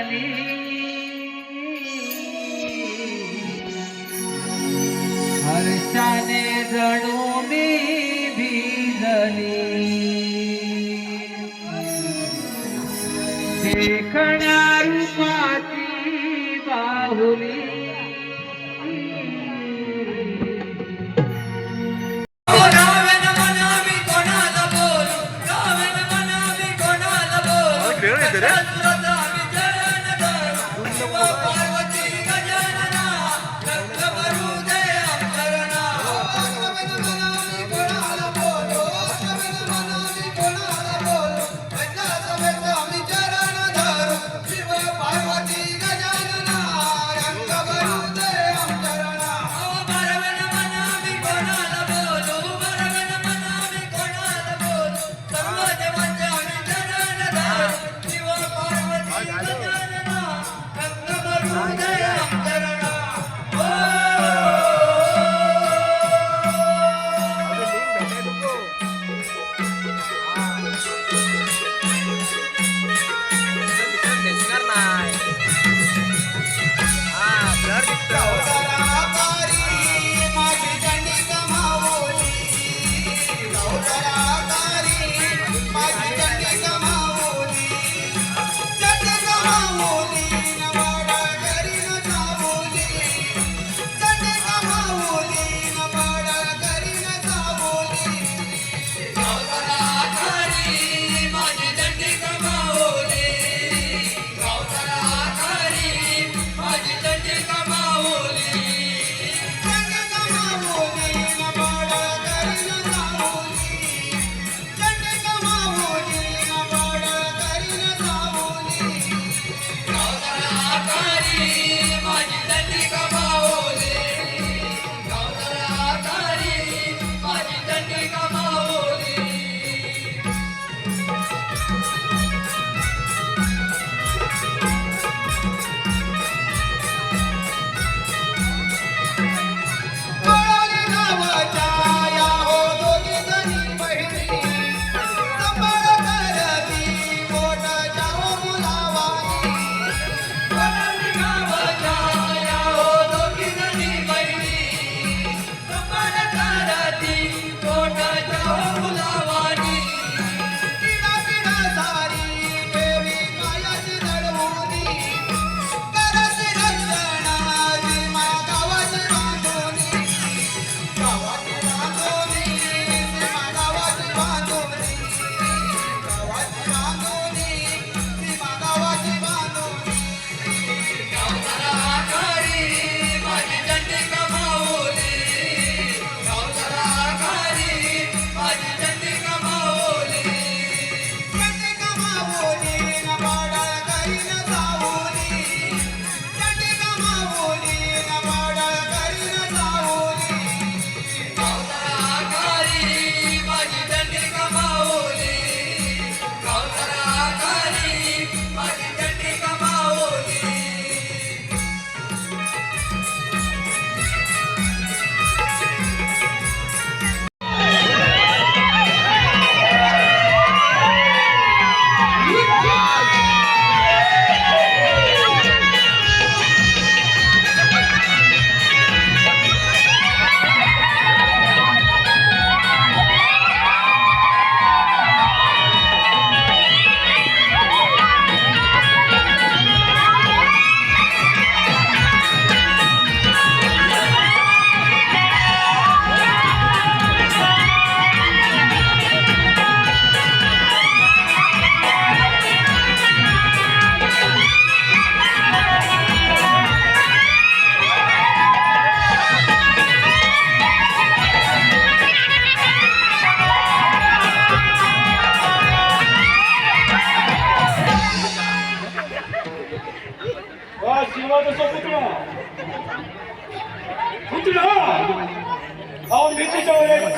भिजली हर्षाने जणू मी भिजली देखण्या रूपाची बाहुली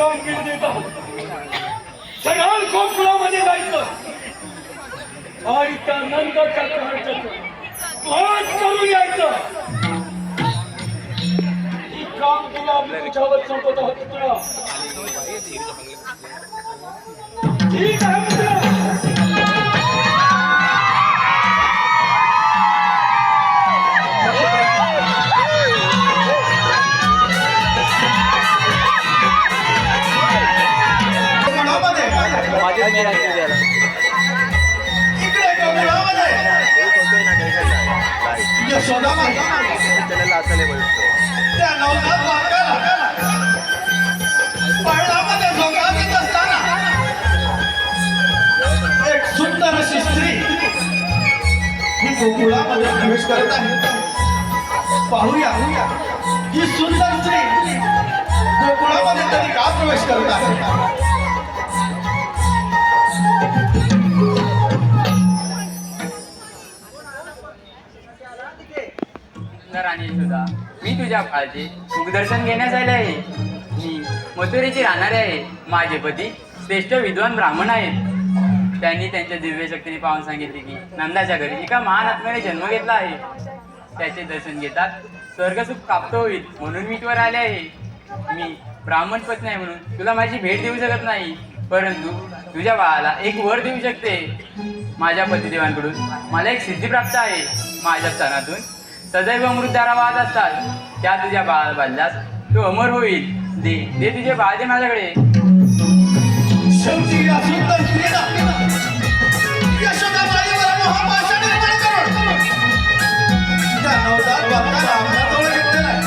कामगिरी देतात सगळ्या गोकुळामध्ये जायचं आणि त्यानंतर करून यायचं ही काम तुला तुझ्यावर संपत आहोत तुला ठीक आहे यशोदा माई त्या नवजात बालकाला पळणामध्ये झोका देत असताना एक सुंदर अशी स्त्री ही गोकुळामध्ये प्रवेश करत आहे. पाहूया ही सुंदर स्त्री गोकुळामध्ये तरी का प्रवेश करत आहे. राणी सुद्धा मी तुझ्या फाळचे मुखदर्शन घेण्यास आले आहे. मी मथुरेची राहणारे आहे. माझे पती श्रेष्ठ विद्वान ब्राह्मण आहेत. त्यांनी त्यांच्या दिव्य शक्तीने पाहून सांगितले की नंदाच्या घरी एका महान आत्म्याने जन्म घेतला आहे. त्याचे दर्शन घेतात स्वर्गसुख प्राप्त होईल म्हणून मी इथवर आले आहे. मी ब्राह्मण पत्नी आहे म्हणून तुला माझी भेट देऊ शकत नाही, परंतु तुझ्या बाळाला एक वर देऊ शकते. माझ्या पतिदेवांकडून मला एक सिद्धी प्राप्त आहे. माझ्या स्तनातून सदैव अमृतधारा वाहत असतात. त्या तुझ्या बाळाला बांधल्यास तो अमर होईल. दे तुझे बाळ दे माझ्याकडे. शेवटी या सुंदर स्त्रीला यशोदाबाईवर मोहपाशा निर्माण करून त्या नवजात बालकाला आपल्याजवळ घेतलेला आहे.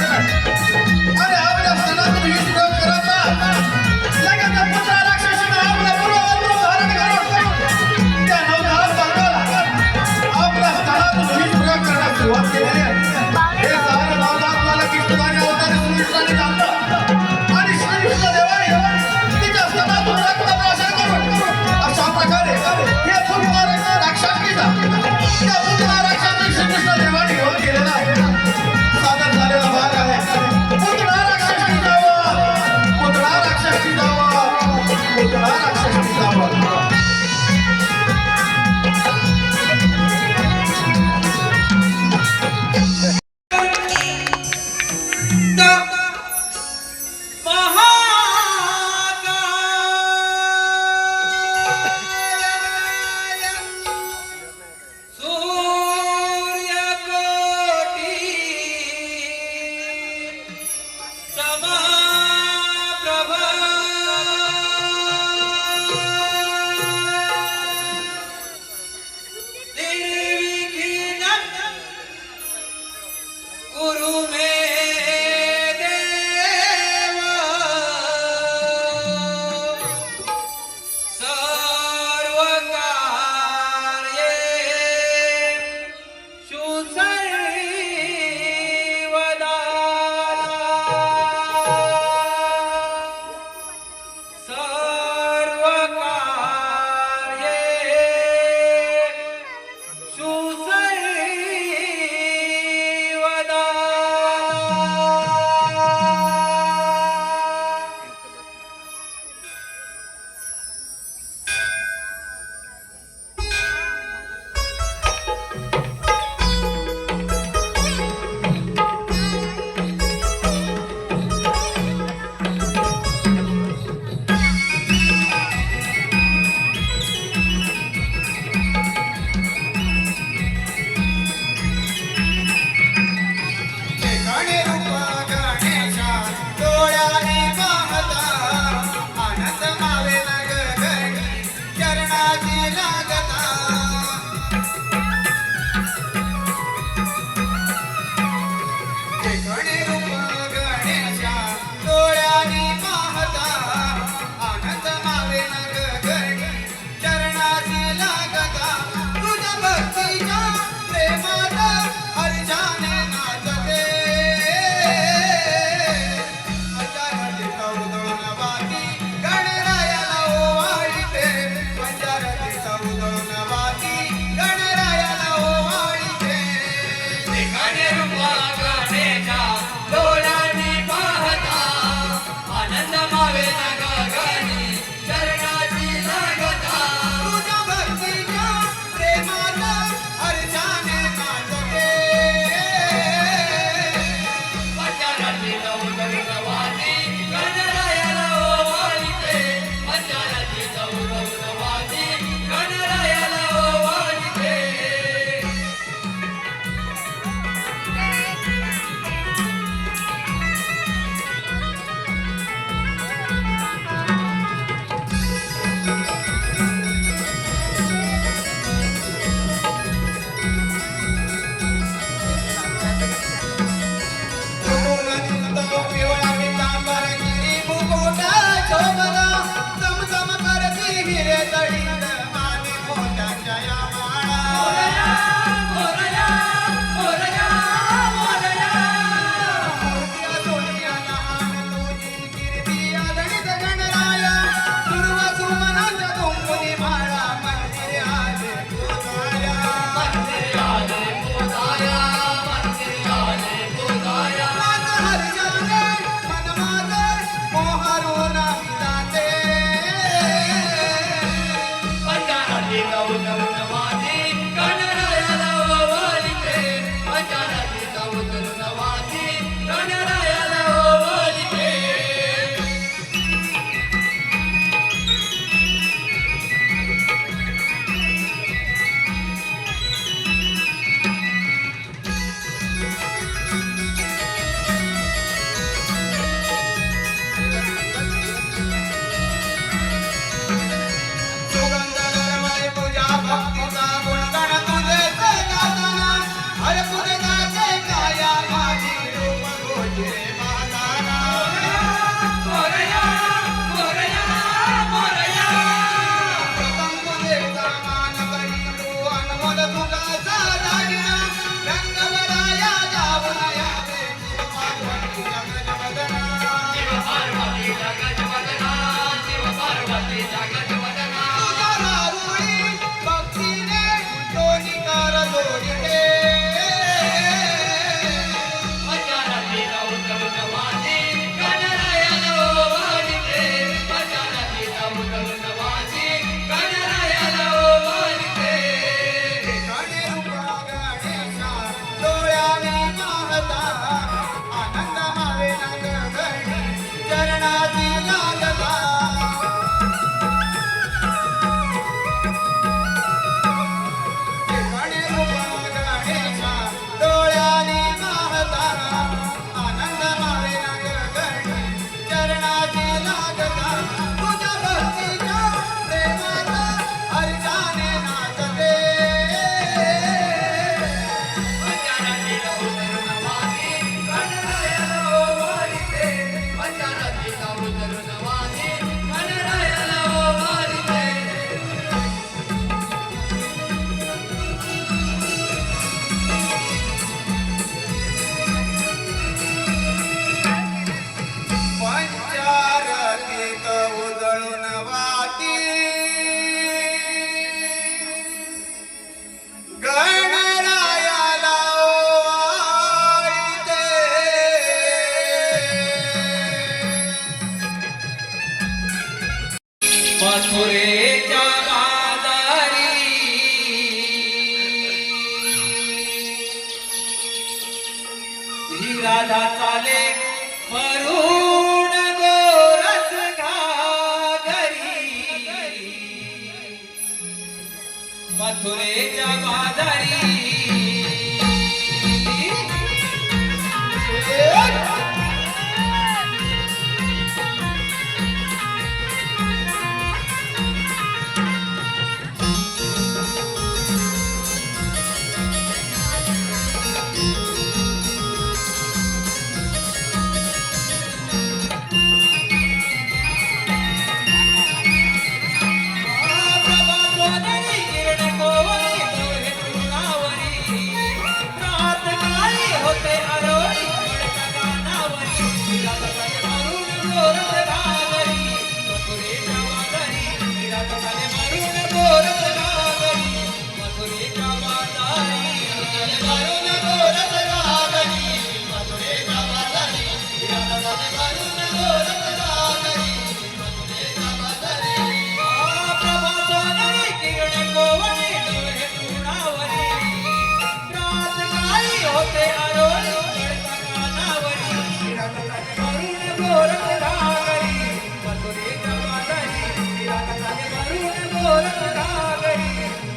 आणि आपल्या स्तनातून वीज प्रयोग करत लगेच पुत्र राक्षसीने आपला पूर्ववत धारण करून त्या नवजात बालकाला आपल्या स्तनातून वीज प्रयोग करण्यास सुरुवात केलेली आहे. हे सारं नवजात बालक कृष्णदानी अवतारी श्रीकृष्णाने जाणलं आणि श्रीकृष्ण देवाने तिच्या स्तनातून रक्त प्राशन करून अशा प्रकारे हे पूर्ण राक्षसीचा राधा चाले वरुण गोरस घागरी मथुरेच्या बाजारी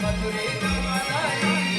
मथुरेच्या बाजारी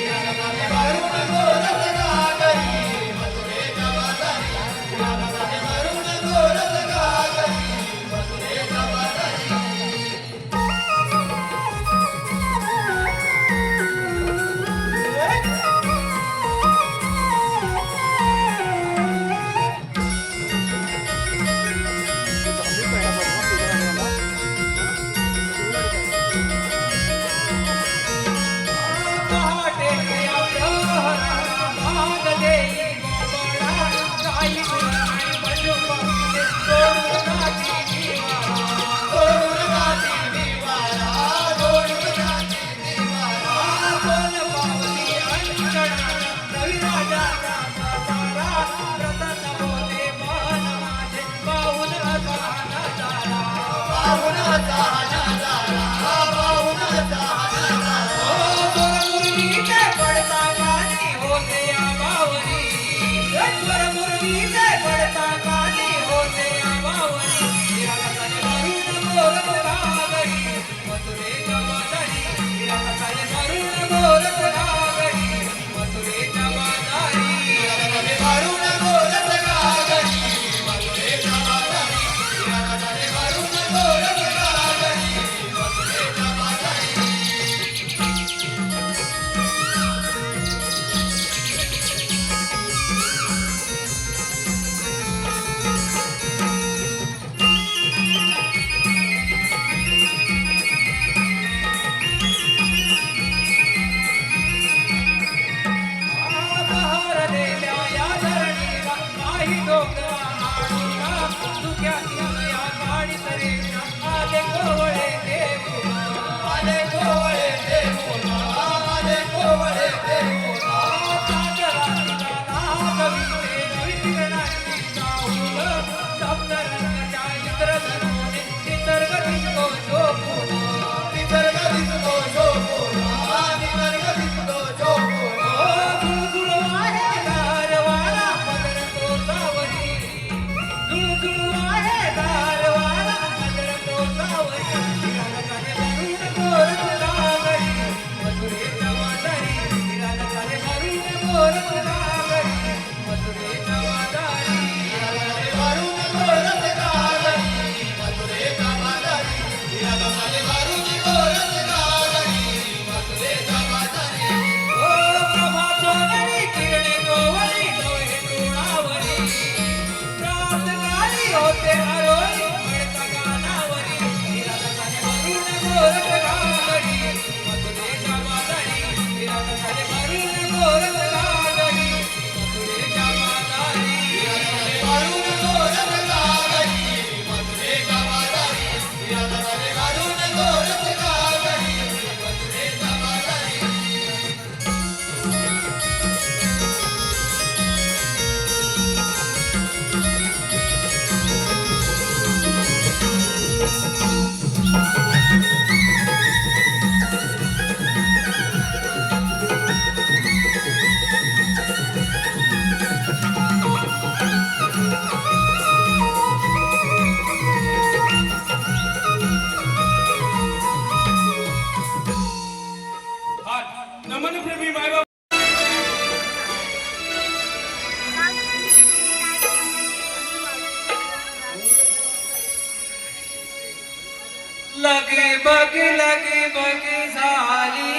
बग झाली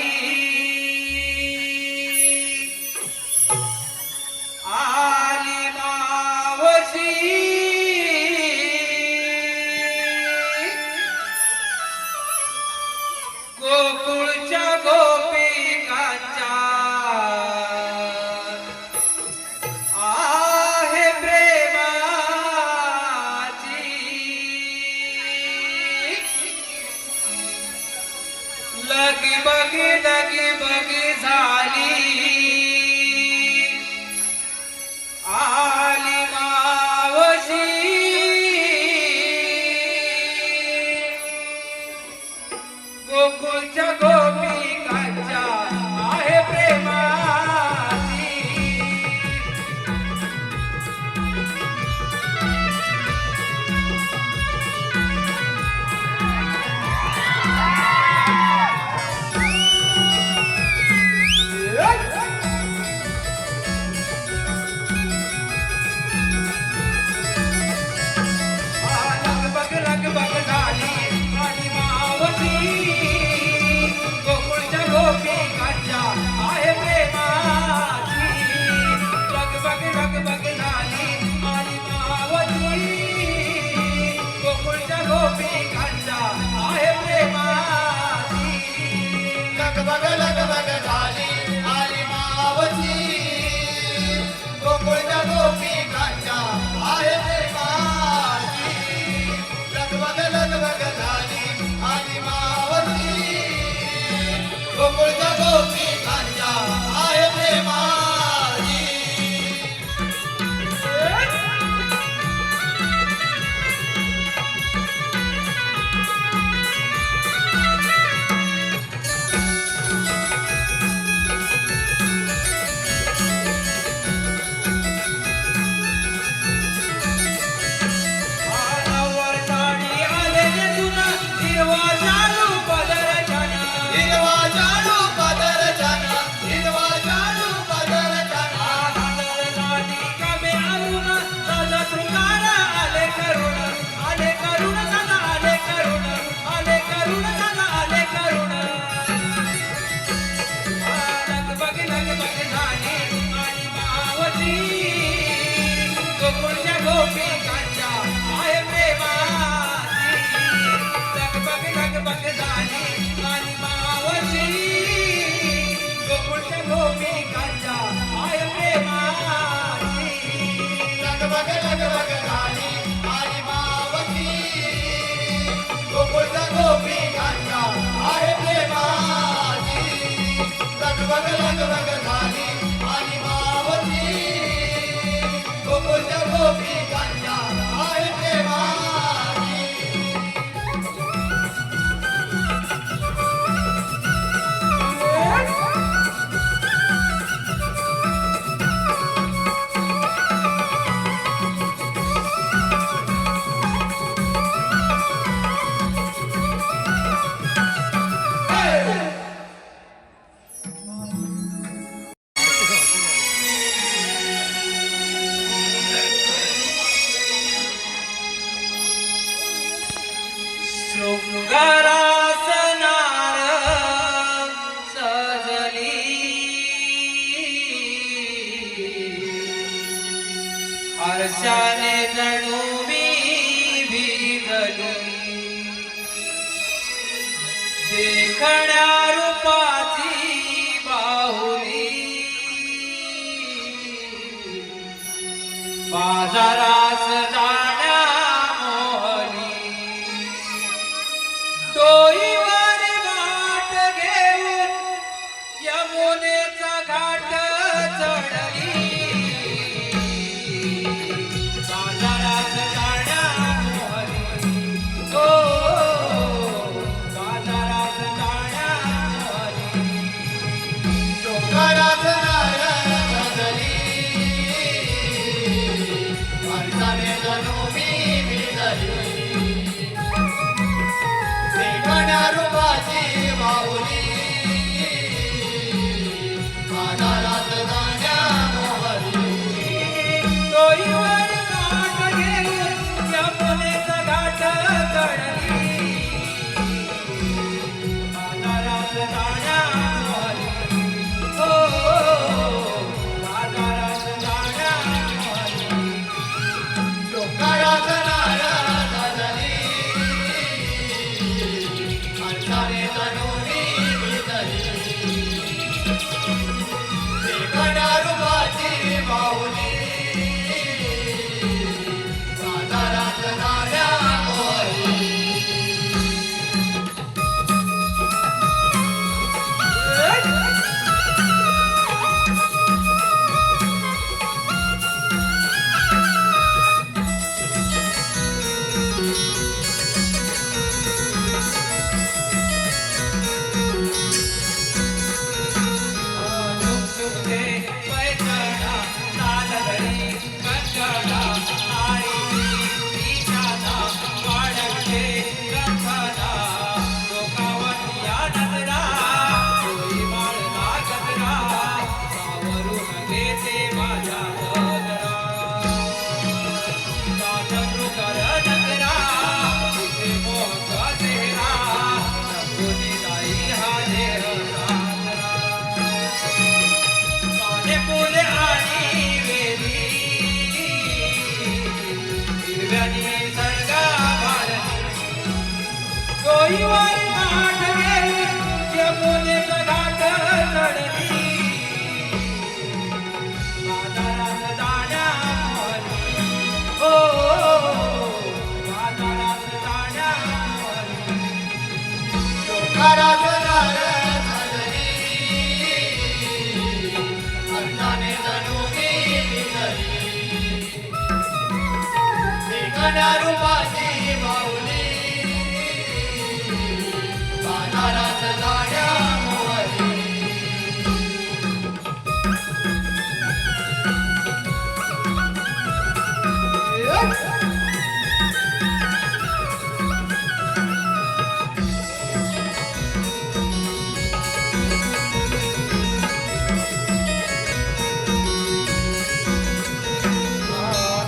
आली मावशी गोकुळच्या गोपिकांच्या आहे प्रेमाची लगी बग झाली आली मावशी गोकुळच्या गोपिकांच्या आहे प्रेमाची लगबग झाली आणि मावशी गोकुळच्या गोपिकांच्या आहे प्रेमाची लगबग झाली आणि मावशी गोकुळच्या गोपिकांच्या आहे प्रेमाची लगबग झाली आली मावशी गोकुळच्या गोपिकांच्या आहे प्रेमाची लगबग झाली आली मावशी गोकुळच्या गोपिकांच्या आहे प्रेमाची नवर साडी आले नेसून हिरवा शालू पदर छाना हिरवा शालू पदर छाना हिरवा शालू पदर छाना नवर साडी कमे आलून सदा शृंगार आले करुण सदा आले करुण सदा आले करुण लगबग झाली आणि मावशी गोकुळच्या गोपिकांच्या आहे प्रेमाची लगबग झाली आणि मावशी गोकुळच्या गोपिकांच्या आहे प्रेमाची लगबग झाली आली मावशी गोकुळच्या गोपिकांच्या आहे प्रेमाची लगबग झाली आली मावशी गोकुळच्या गोपिकांच्या आहे प्रेमाची शृंगारासनार सजली हर्षाने जणू मी भिजली देखण्या रूपाची बाहुली बाजारास जाण्या मोहली डोईवर वाट घेऊन यमुनेचा घाट चढली बाजारात जाण्या मोहली हो बाजारात जाण्या मोहली डोंगरात नारळ सजली हर्षाने डोईवर काठ गेली यमुनेचा घाट चढली बाजारात जाण्यामोहरी हो बाजारात जाण्यामोहरी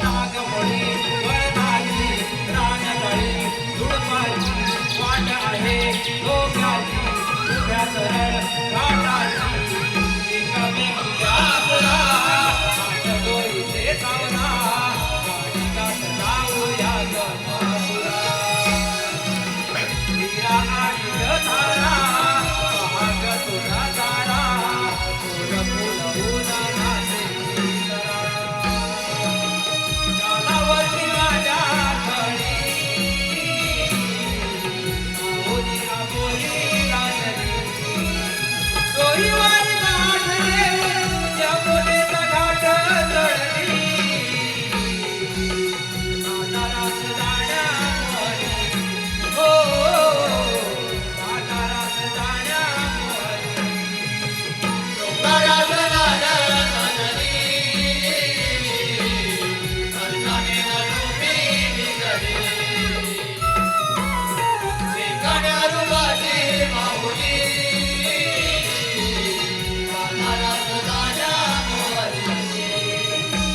नागमोडी वरनागली रानतळी धुळपाची वाट आहे डोक्याची उभ्या सरळ घाटाची एकमेकी आसरा दोरीचे सावरा गाडीत जाऊया गमापुरा हीरा आणि गतारा महाग तुझा तारा फुल फुलवून नाचे सुंदरा गालावरती माझ्या खडी आहोली आबोली राजली डोईवर काठ गेली यमुनेचा घाट चढली बाजारात जाण्यामोहरी हो बाजारात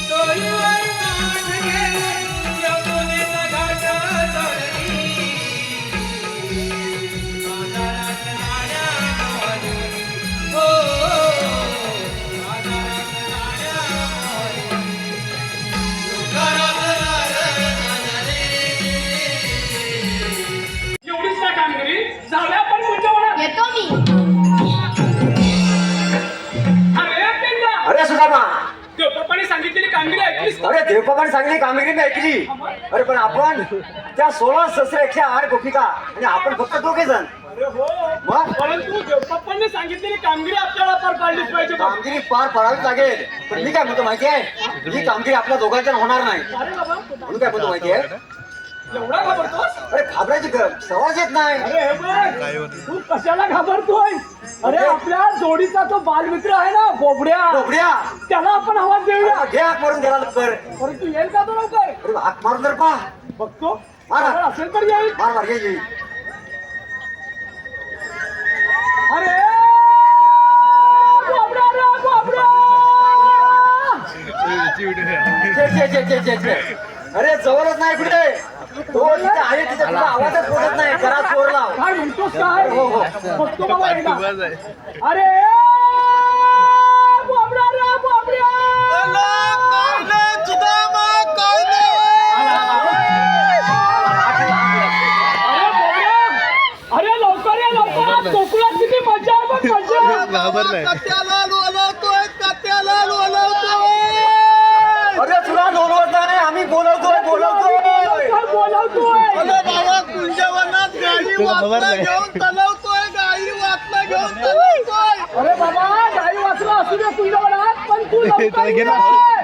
डोईवर काठ गेली यमुनेचा घाट चढली बाजारात जाण्यामोहरी हो बाजारात जाण्यामोहरी एवढीच ना कामगिरी झाल्या पण तुमच्या मनात. येतो मी. अरे पेंडा, अरे सुदामा, देवबापाने सांगितलेली कामगिरी ऐकलीस का? अरे देवबाबाने सांगितली कामगिरी मी ऐकली. अरे पण आपण त्या 16 सहस्र 108 गोपिका आणि आपण फक्त 2 जण. अरे हो, मग? परंतु देवबापाने सांगितलेली कामगिरी आपल्याला पार पाडलीच पाहिजे बघ. कामगिरी पार पाडावीच लागेल. पण मी काय म्हणतो माहिती आहे, ही कामगिरी आपल्या दोघांच्या होणार नाही. अरे बाबा, म्हणून काय म्हणतो माहिती आहे, एवढा घाबरतोस? अरे घाबरायची सवाज येत नाही. अरे हे बघ, तू कशाला घाबरतोय? अरे आपल्या जोडीचा तो बालमित्र आहे ना बोबड्या, बोबड्या, त्याला आपण आवाज देऊया. घे हाक मारून गेला लवकर. परंतु येईल का तो लवकर? अरे हाक मारून जर पहा. बघतो मारा. अगर असेल तर येईल. मार मार घे घे. अरे बोबड्या रे बोबड्या. छे. अरे जवळच नाही कुठे. तो तिथे आहे, तिथे तुला आवाजच पोचत नाही. घरात चोर लाव. काय म्हणतोस काय? हो, हो. बघतो बाबा एकदा. अरे बोबड्या रे बोबड्या. अरे बोबड्या, अरे लवकर ये लवकर. कोकणात किती मजा आहे बघ, मजा. अरे तुला बोलवत नाही, आम्ही बोलवतोय. लवकर बोलावतोय. अरे बाबा, गाई वाचला असू दे तुझ्या वडात, पण तू लवकर ये.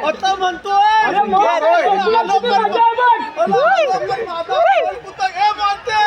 आता म्हणतोय अरे मग कोकणात किती मजा आहे बघ. हे म्हणते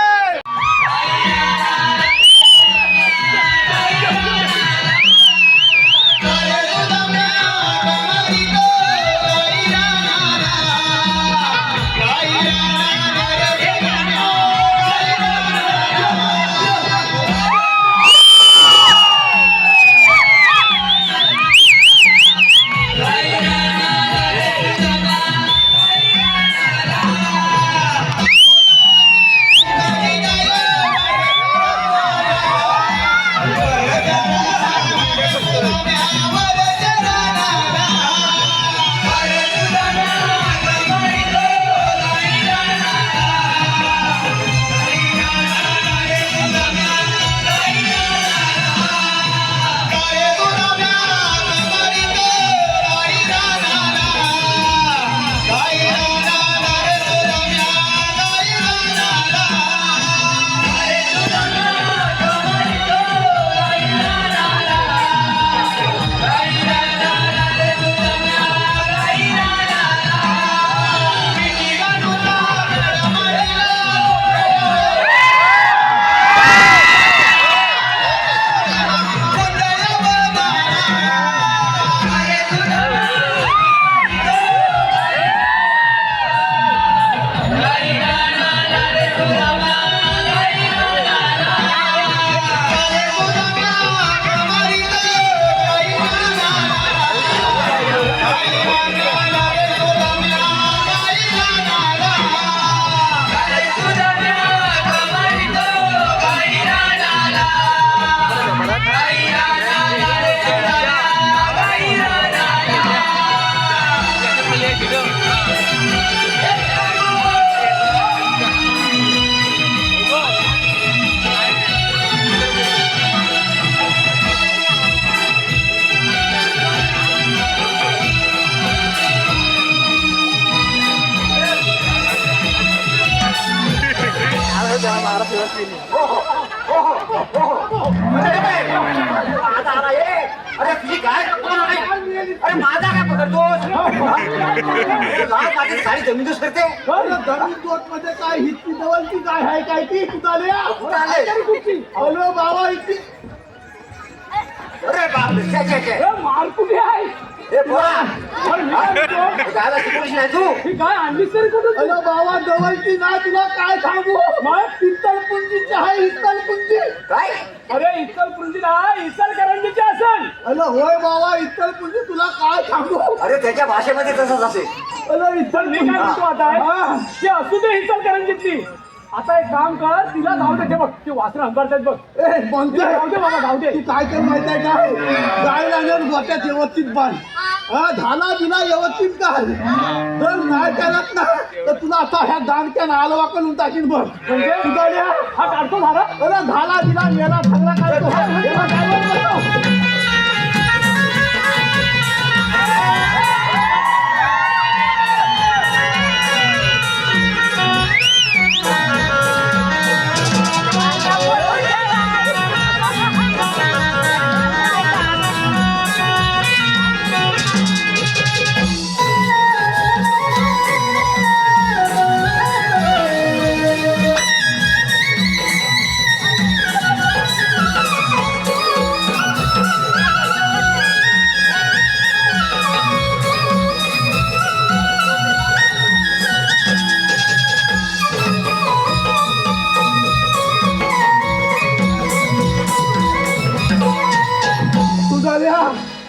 आता आला ये. अरे तुझी काय अरे माझा काय पकडतोस माझी सारी जमीन दोष करते. जमीन दोत मध्ये काय हिची जवळची काय आहे काय ती तुझाल्या कुठं आले? हॅलो बाबा इथे अरे बाप छे छे छे. मार कुठे आहे ए पोरा अरे मी काय म्हणतो? गायला शिकवलीस नाही तू. ही काय आणलीस तरी कुठून? हॅलो बाबा जवळची ना तुला काय सांगू मग पित्तळपुंजीची आहे इत्तलपुंजी. काय अरे इत्तलपुंजी ना इत्तलकरंजीची असेल. हॅलो होय बाबा इत्तलपुंजी तुला काय सांगू. अरे त्याच्या भाषेमध्ये तसंच असेल. हॅलो इत्तल मी काय म्हणतो आता ते असू दे इत्तलकरंजीतली. आता एक काम कर तिला जाऊ दे बघ ते वासरं हंकारतात बघ. जाऊ दे बाबा जाऊ दे. तू काय कर माहिती आहे काय गायला नेऊन गोट्यात व्यवस्थित बांध. झाला दिला व्यवस्थित काढ. जर नाही करत ना तर तुला आता ह्या दांडक्या नालवा करून टाकीन बघ. म्हणजे तुझा हा काढतो झाला. अरे झाला दिला मेला सगळा काढतो. काय म्हणतो?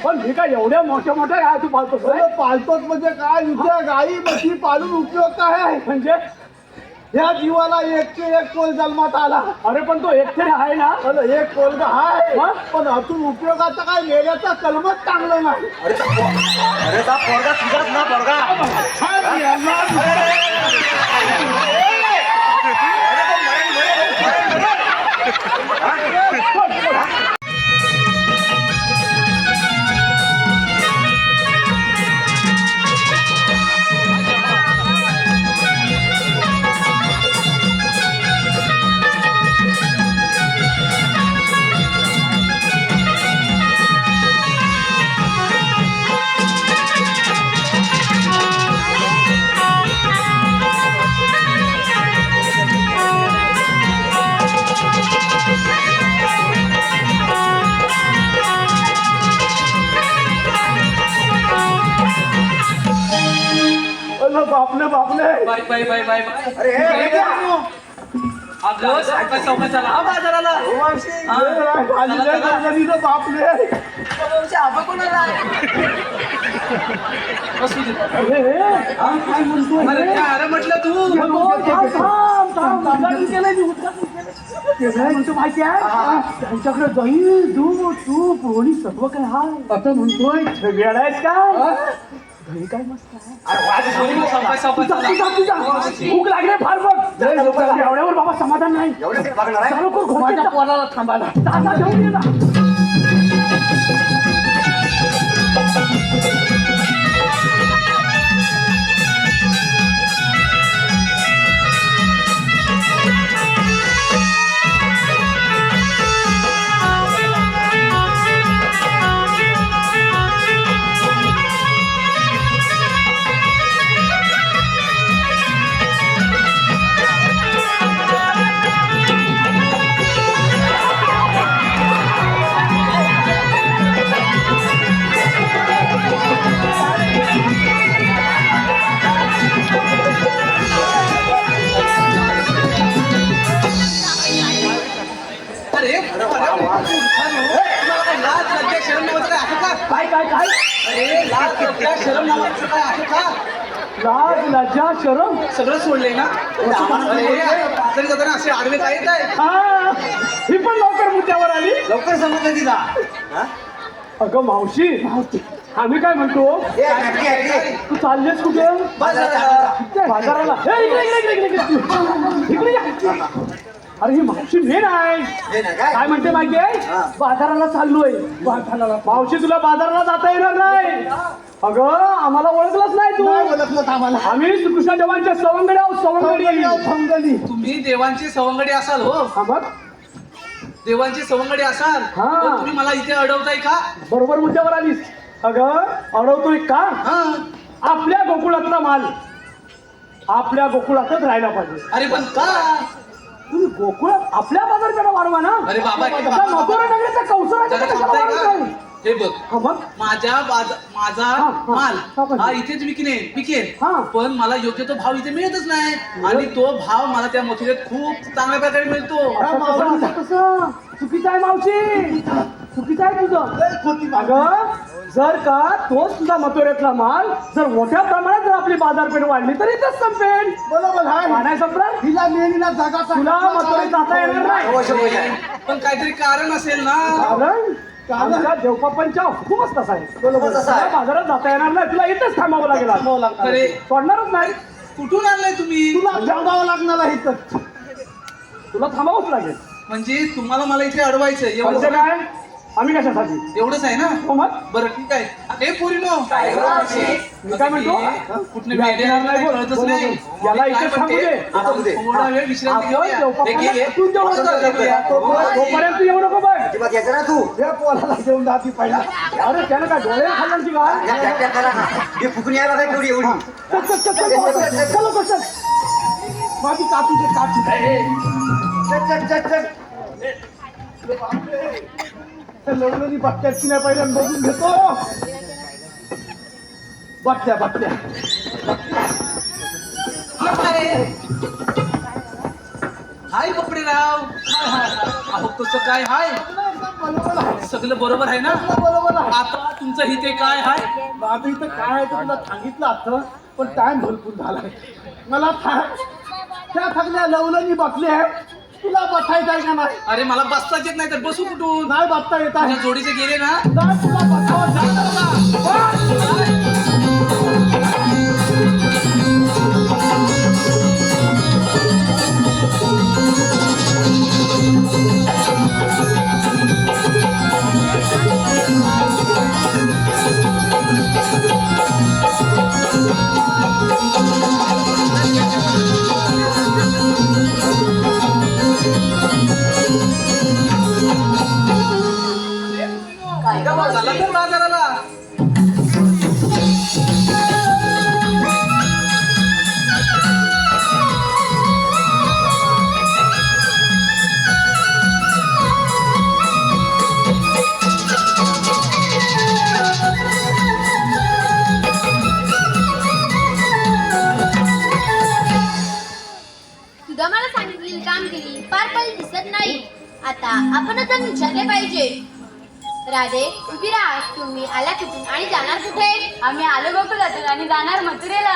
पण हे काय एवढ्या मोठ्या मोठ्या गाय तू पालतोस? पालतोस म्हणजे काय नुसत्या गायी म्हशी पालून उपयोग काय आहे? म्हणजे ह्या जीवाला एकचे एक कोल जन्मात आला. अरे पण तो एक तरी आहे ना. एक कोल आहे पण अजून उपयोगाचा काय मेल्याचा कलमच चांगलं नाही. अरे ता पोरगा तुझाच ना पोरगा. बापले बापले बाय बाय बाय बाय अरे हे क्या? आपलं सारखं चौकात चला हा बाजाराला बापले बसू दे. काय म्हणतो अरे काय अरे म्हटलं तू म्हणतो माहिती आहे त्यांच्याकडे दही दूध तूप रोणी सर्व काय हाय. आता म्हणतोय वेळायच का दही काय मस्त आहे. भूक लागले फार बघ एवढ्यावर बाबा समाधान नाही. एवढे बघणार आहे. चालू कर घोड्याच्या पोराला थांबायला ताजा घेऊन ये ना. काय काय काय लाज लज्जा शरम सगळं सोडले ना तरी जाताना असे आडवे काय येत आहे. हा ही पण लवकर मुद्द्यावर आली. लवकर समजलं तिला. अगं मावशी आम्ही काय म्हणतो तू चाललेस कुठे? बाजाराला. हे इकडे या. अरे ही मावशी मेन आहे. काय म्हणते माहिती आहे बाजाराला चाललोय. मावशी तुला बाजाराला जाता येणार नाही. अगं आम्हाला ओळखलंच नाही तू. ओळखलं आम्हाला. आम्ही श्रीकृष्ण देवांचे सवंगडी आहोत, सवंगडी. तुम्ही देवांची सवंगडी असाल हो. हा बघ, देवांची सवंगडी असाल हा. पण तुम्ही मला इथे अडवताय का? बरोबर मुद्द्यावर आलीस. अगं अडवतोय का? हा. आपल्या गोकुळातला माल आपल्या गोकुळातच राहायला पाहिजे. अरे पण का? तुम्ही गोकुळात आपल्या बाजारपेठा वाढवा ना. अरे बाबा, हे त्या मथुरा नगरीच्या कौशल्याच्या जरा कशाला थांबताय का? वाढवताय? हे बघ, हा बघ, माझा हा. माल हा इथेच विकेल हा. पण मला योग्य तो भाव इथे मिळतच नाही. आणि तो भाव मला त्या मथुरेत खूप चांगल्या प्रकारे मिळतो. असं कसं? चुकीचं आहे मावशी, चुकीचं आहे तुझं. अगं जर का तोच तुझा मथुरेतला माल जर मोठ्या प्रमाणात जर आपली बाजारपेठ वाढली तर इथंच संपेल. बरोबर आहे. वाढाय संपणार. हिला मेनीला जागा तुला मथुरेत जाता येणार नाही. अवश्य पाहिजे. पण काहीतरी कारण असेल ना. कारण आमच्या देवपापांच्या हुकूमच तसा आहे. तसा आहे. तुला बाजारात जाता येणार नाही, तुला इथंच थांबावं लागेल. अरे सोडणारच नाही. कुठून आणलाय तुम्ही? तुला थांबावं लागणार आहे इथं. तुला थांबावंच लागेल. म्हणजे तुम्हाला मला इथे अडवायचं म्हणजे एवढं काय? आम्ही कशासाठी? एवढंच आहे ना. हो मग. बरं ठीक आहे. हे पोरीनो, मी काय म्हणतो? कुठले वेडे आहे काय कळतच नाही. याला मी काय इथेच थांबू म्हणते, दे. आपण थोडा वेळ विश्रांती घेऊया. आपण हे घे. तू जेवढं बस करूया. तोपर्यंत येऊ नको बघ. अजिबात यायचं ना तू. या पोराला घेऊन जाती पहिला. अरे त्यानं काय डोळे खाल्ल्याची काय? या ट्रॅक्टर करा ना. ही फुकणी आहे बघा केवढी एवढी. चलो कशात माझी कापी दे कापी. चल चल चल चल. लग्नाची बघत्याची नाही पहिल्या बघून घेतो. बघत्या बघत्या हाय कपडेराव. अहो कसं काय हाय? सगळं बरोबर आहे ना? बरोबर आहे. आता तुमचं इथे काय हाय? माझं इथं काय आहे ते तुला सांगितलं असतं पण टाइम भरपूर झालाय. मला त्या सगळ्या लवलनी बसले आहे. तुला बसायचं आहे का नाही? अरे मला बसताच येत नाही तर बसू कुठून? नाही बसता येत आहे. तुझ्या जोडीचे गेले ना. नाही तुला बसावं लागतं. चला तर बाजाराला. तुझा मला सांगितलेली कामगिरी पार पडली दिसत नाही. आता आपण आता विचारले पाहिजे. राधे उभी राहा. तुम्ही आला कुठून आणि जाणार कुठे? आम्ही आलो गोकुळातून आणि जाणार मथुरेला.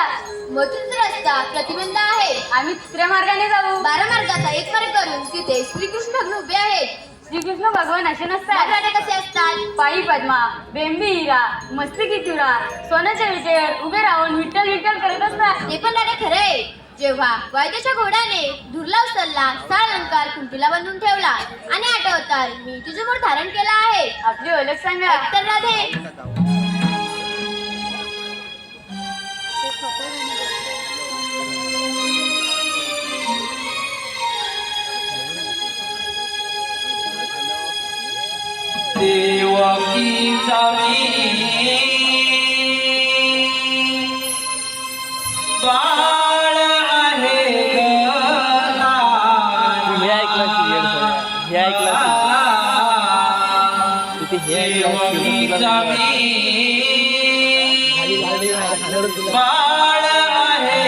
मथुरेचा रस्ता प्रतिबंध आहे. आम्ही तिसऱ्या मार्गाने जाऊ. 12 मार्गाचा एक मार्ग करून तिथे श्रीकृष्ण भगवान उभे आहेत. श्रीकृष्ण भगवान असे मग नसतात. राधे कसे असतात? पायी पद्मा, बेंबी हिरा, मस्तकी चुरा, सोन्याच्या विटेवर उभे राहून विठ्ठल विठ्ठल करत असतात. ते पण राधे खरे आहे. जेव्हा वायदेच्या घोड्याने धुरला उचलला, साळ अलंकार कुंटीला बांधून ठेवला आणि आठवतात मी तुझ्यावर धारण केला आहे. आपली ओळख सांगा. तर राधे देवकीचा बाळ आहे देवकीचा बाळ आहे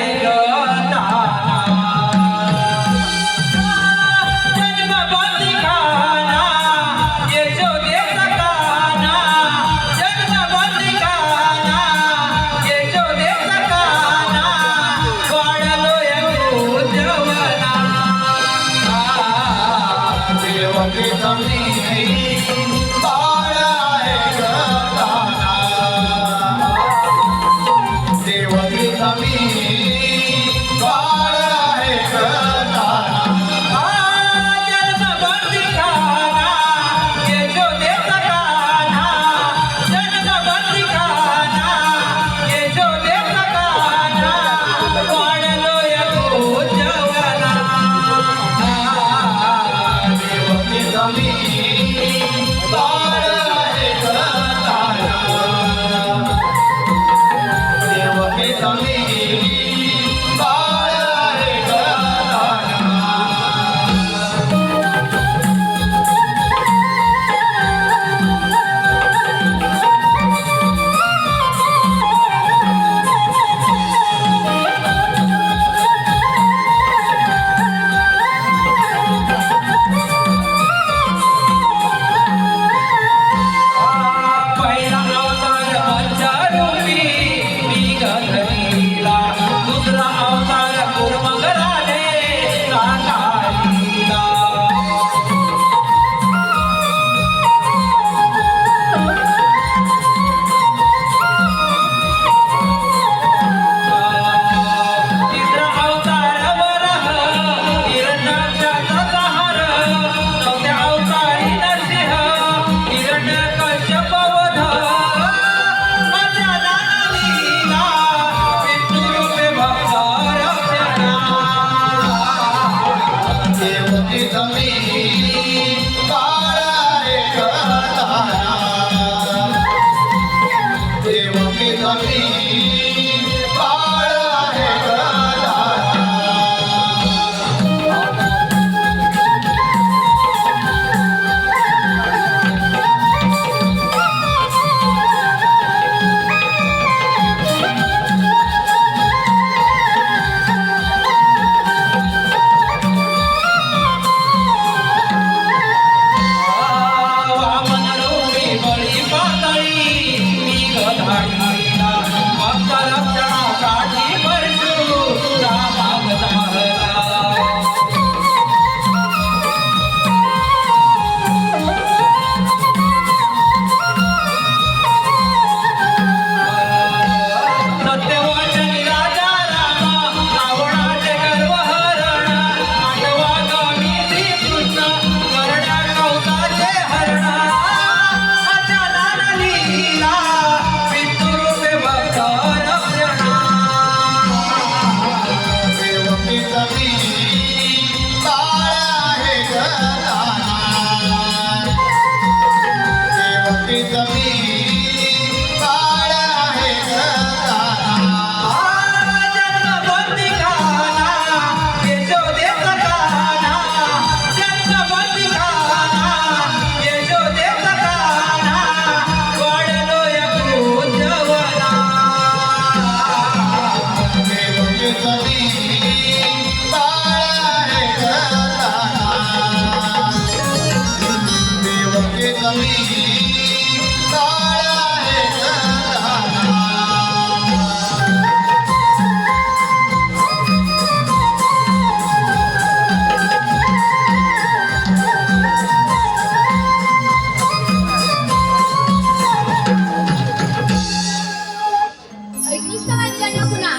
ऐकलीस का माझ्या पुन्हा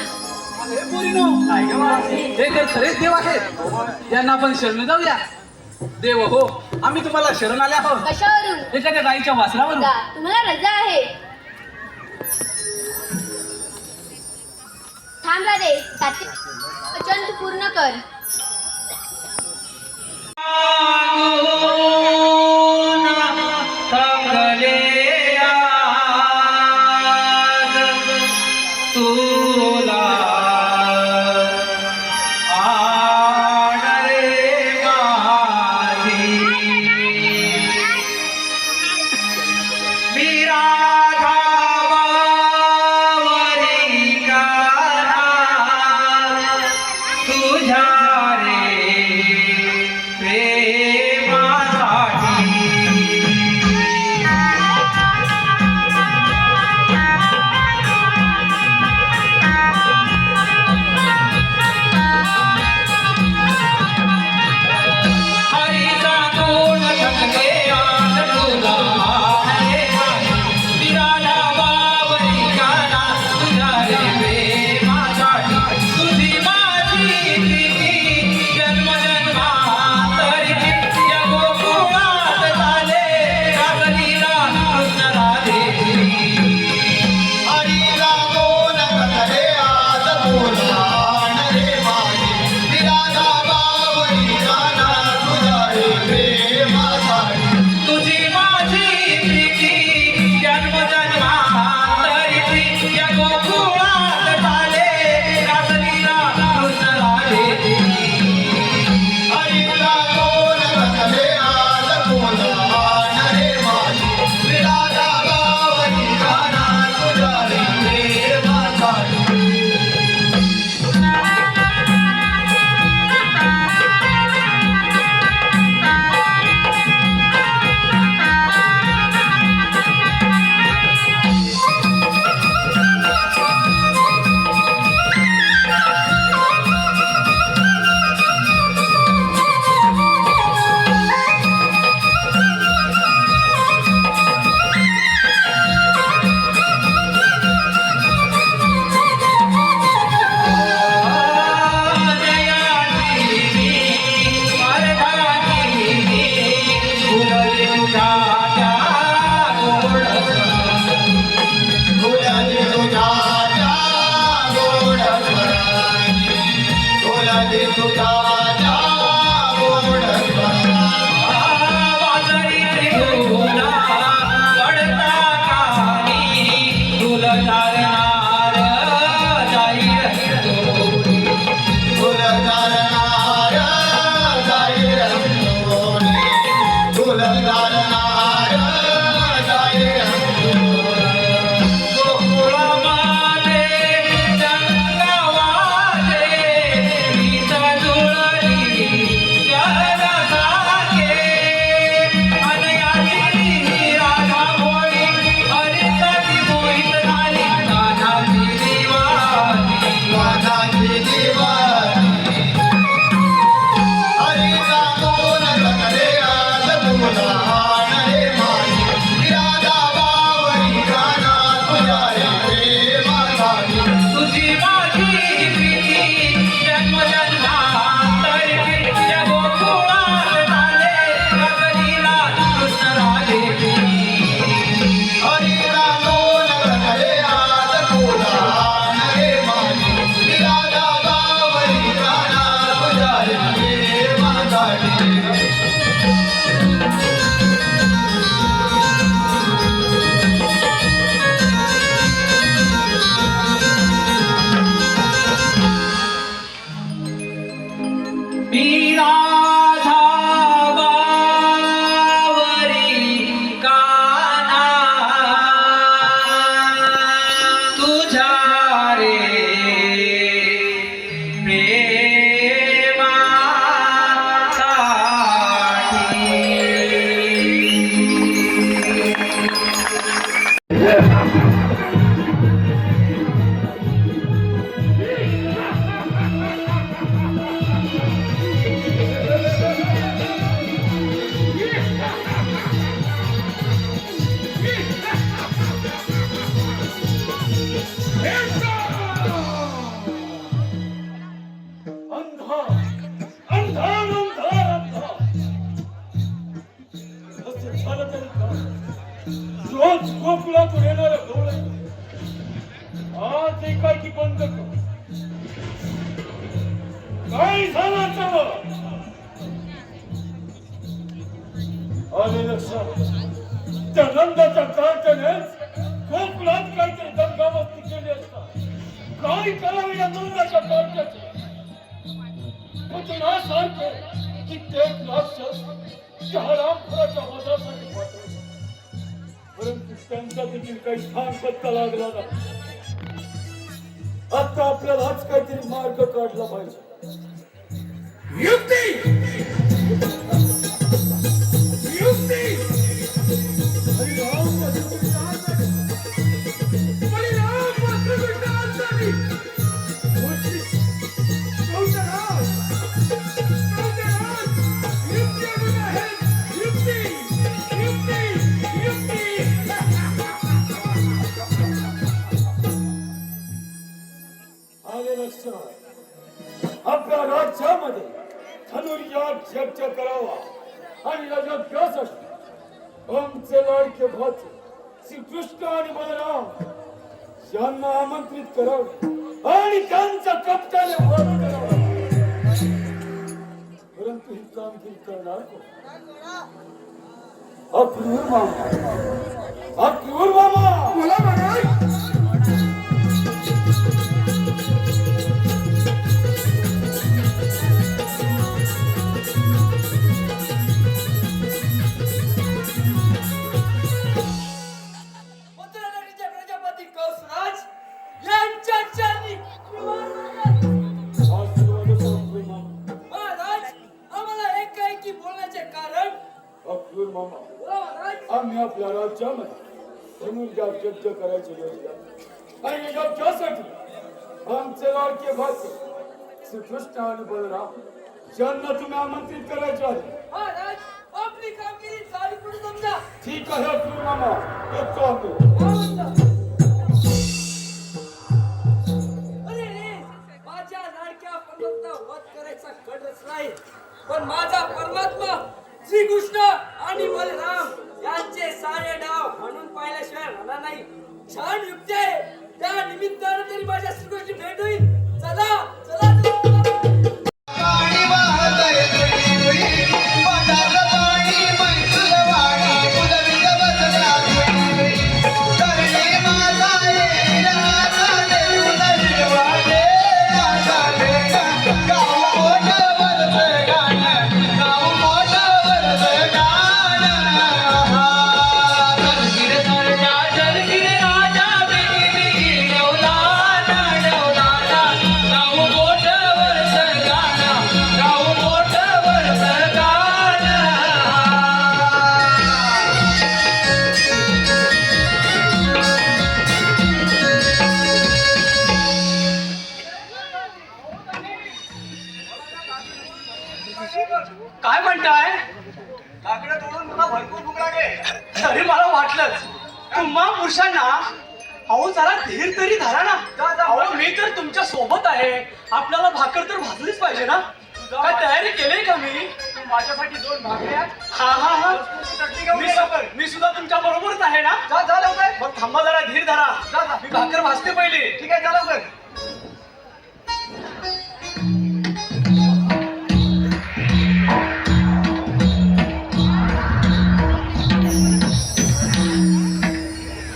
हे पोरीनो, हे तर खरेच देव आहेत त्यांना आपण शरण जाऊया. देव हो, आम्ही तुम्हाला शरण आले आहोत कशावरून एखाद्या गाईच्या वासरावरून. जा, तुम्हाला रजा आहे. थांब राधे, सात्विक वचन तू पूर्ण कर. एकाएकी बंद कर. काय झालं सर्व आले लक्षात. त्या नंदाच्या कारखान्यात कोकणात काहीतरी दंगामस्ती केली असता. काय करावे या नंदाच्या कारखान्याचे. पुतणासारखे कित्येक राक्षस त्या रामपुराच्या वधासाठी पाठवले, परंतु त्यांचा देखील काही स्थान पत्ता लागला नाही. आता आपल्याला आज काहीतरी मार्ग काढला पाहिजे. युक्ती युक्ती हरिराम आपल्या राज्यामध्ये धनुर्याग यज्ञ करावा आणि या यज्ञासाठी आमचे लाडके भाचे श्रीकृष्ण आणि बलराम यांना आमंत्रित करावे आणि त्यांचा कप्ताने वध करावा. परंतु ही कामगिरी करणार कोण? अक्रूर मामा. अक्रूर मामा मला म्हणाल. प्रजापती कंसराज यांच्या चरणी महाराज, आम्हाला एकाएकी बोलण्याचे कारण. अक्रूर मामा, आम्ही आपल्या राज्यामध्ये धनुर्याग यज्ञ करायची योजना आणि यज्ञासाठी आमचे लाडके भाचे श्रीकृष्ण आणि बलराम यांना तुम्ही आमंत्रित करायचे आहे. महाराज, आपली कामगिरी चालू करून समजा. ठीक आहे अक्रूर मामा, येतो आम्ही. अरे रे, माझ्या लाडक्या पर्वताचा वध करायचा कट रचलाय, पण माझा परमात्मा श्रीकृष्ण आणि बलराम यांचे सारे डाव म्हणून पाहिल्याशिवाय राहणार नाही. छान युक्ती आहे. त्या निमित्तानं तरी माझ्या श्रीकृष्ण भेट होईल. चला चला पाणी वाहतंय तुझी तुझी, पाटाचं पाणी मैत्रीला वाणी, उदवित बसल्या तुझी. करणे माझा येईल आता देव दर्शवाने, माझा लेका गाव मोठं वरचं गाणं, गाव मोठं वरचं गाणं. जरगिरे सरजा जरगिरे राजा, बिगी बिगी डौलाना डौलाना, गाव मोठं वरचं गाणं, गाव मोठं वरचं गाणं. काय म्हणताय? लाकडं तोडून तुला भरपूर भूक लागेल. तरी मला वाटलंच तुम्हा पुरुषांना अहो जरा धीर तरी धरा ना. अहो मी तर तुमच्या सोबत आहे. आपल्याला भाकर तर भाजलीच पाहिजे ना. काय तयारी केली का मी? माझ्यासाठी 2 भाकऱ्या. हा हा हा चटणी घेऊन ये लवकर. मी सुद्धा तुमच्या बरोबरच आहे ना. जा लवकर. मग थांबा जरा धीर धरा. मी भाकर भाजते पहिली. ठीक आहे, जा लवकर.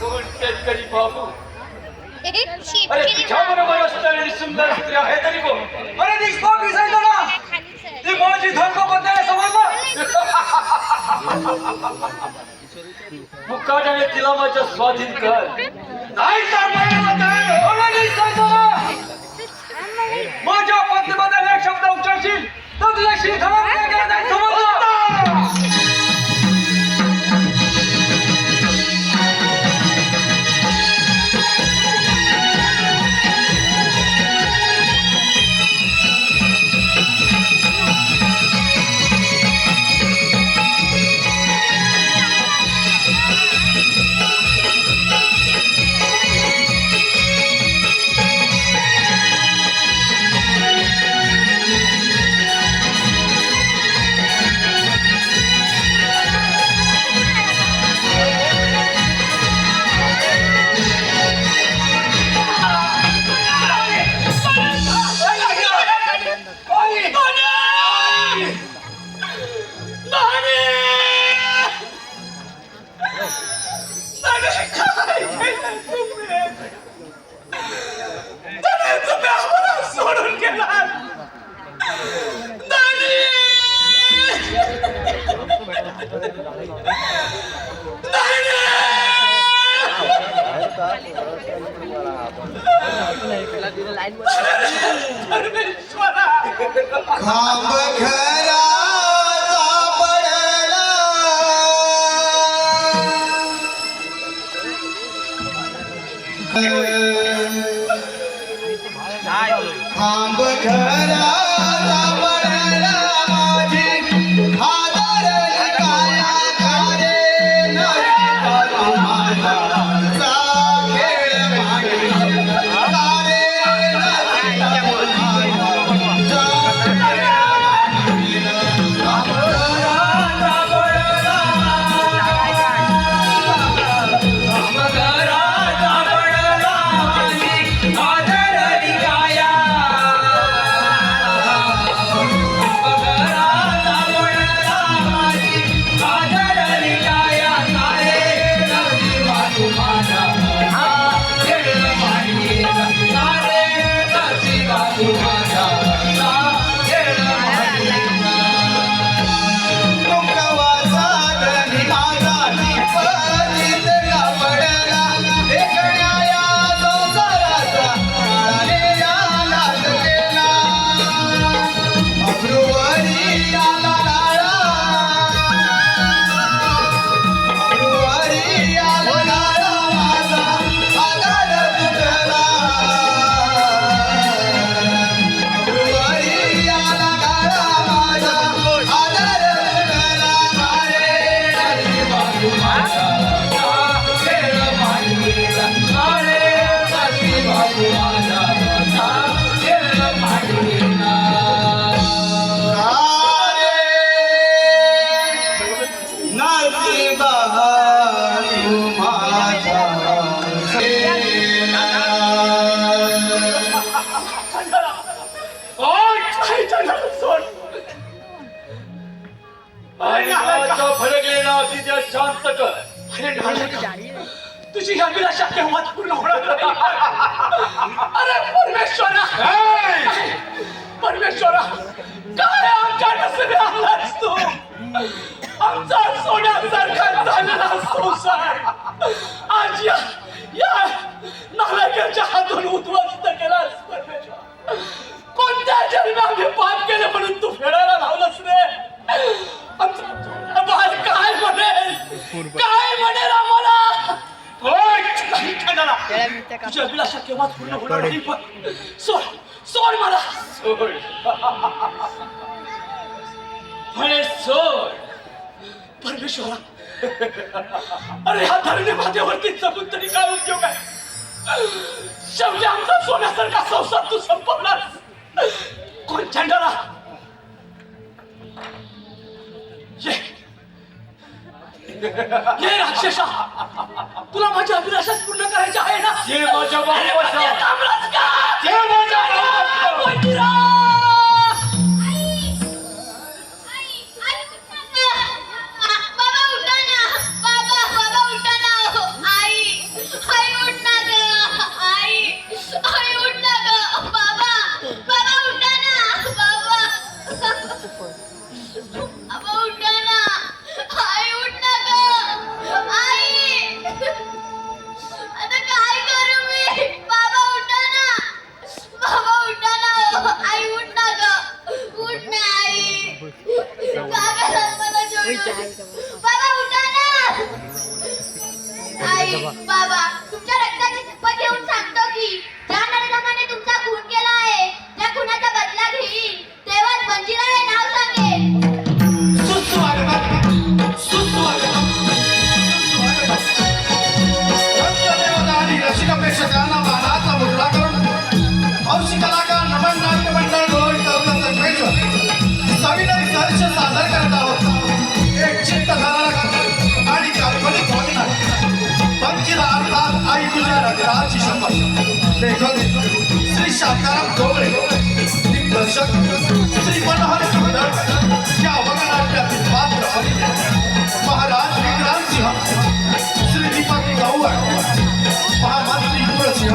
कोण शेतकरी बाबू? अरे तुझ्या बरोबर असणारी सुंदर स्त्री आहे तरी कोण? अरे निष्पाप विसरतो ना, ती माझी धर्मपत्नी आहे, समजलं? मुकाट्याने तिला माझ्या स्वाधीन कर. नाही तर मला म्हणताय, अरे निष्पाप ना. माझ्या पत्नीबद्दल एक शब्द उच्चारशील तर तुझ्या शिरखडा नाही, समजलं? तुम्ही आम्हाला सोडून गेलात. दादी! परमेश्वरा! खांब खरा पडला खांब खरा पडला माझी हादरली काया कारे नशिबा तुम्हाला जागेल मागे कारे नशिबा शांत कर. तुझी अभिलाषा केव्हाच पूर्ण होणार नाही. अरे परमेश्वरा! परमेश्वरा! काय आमच्या नशिबी आलास तू? आमचा सोन्यासारखा झालेला संसार आज या नालायकाच्या हातून उद्ध्वस्त केलास. परमेश्वर, कोणत्या जन्मी आम्ही पाप केले म्हणून तू फेडायला लावलंस रे? आमचा बाळ काय म्हणेल? काय म्हणेल आम्हाला? तुझी अभिलाषा केव्हाच पूर्ण होणार नाही. पण सोड मला. म्हणे सोड. परमेश्वरा, अरे ह्या धरणी मातेवरती जगून तरी काय उपयोग आहे? शेवटी आमचा सोन्यासारखा संसार तू संपवलास. कोण चंडाला? ये राक्षसा, तुला माझ्या अभिलाषा पूर्ण करायच्या आहे ना? ये माझ्या बापाचा. थांबलास का? ये माझ्या बापाचा. मंदिरा! बाबा उठा ना. बाबा उठा ना. आई उठ ना ग. आई उठ ना ग. बाबा उठा ना. बाबा उठा ना. आई उठ ना ग. आई, आता काय करू मी? बाबा उठा ना. आई उठ ना ग. उठ ना आई. का करत मला जोडून? बाबा उठा ना. आई, बाबा तुमच्या रक्ताची शपथ घेऊन सांगतो की ज्या नरधमाने तुमचा खून केला आहे त्या खुनाचा बदला घेईन तेव्हाच मंजिरा हे नाव सांगेन. रसिकापेक्षा त्यांना मानाचा मुद्रा करून औषधी कलाकार नमन नाट्य मंडळ गोविंद सविनय सहर्ष सादर करत आहोत एक चित्तधारक आणि काल्पनिक पंचीला अर्थात आई तुझ्या रंगाची शपथ. लेखक श्री शांताराम डोंगरे, दिग्दर्शक श्री मनोहर सुंदर. या वगनाट्यातील पात्र महाराज विक्रांत सिंह, श्री दीपक गौड, महामंत्री कुलसिंह,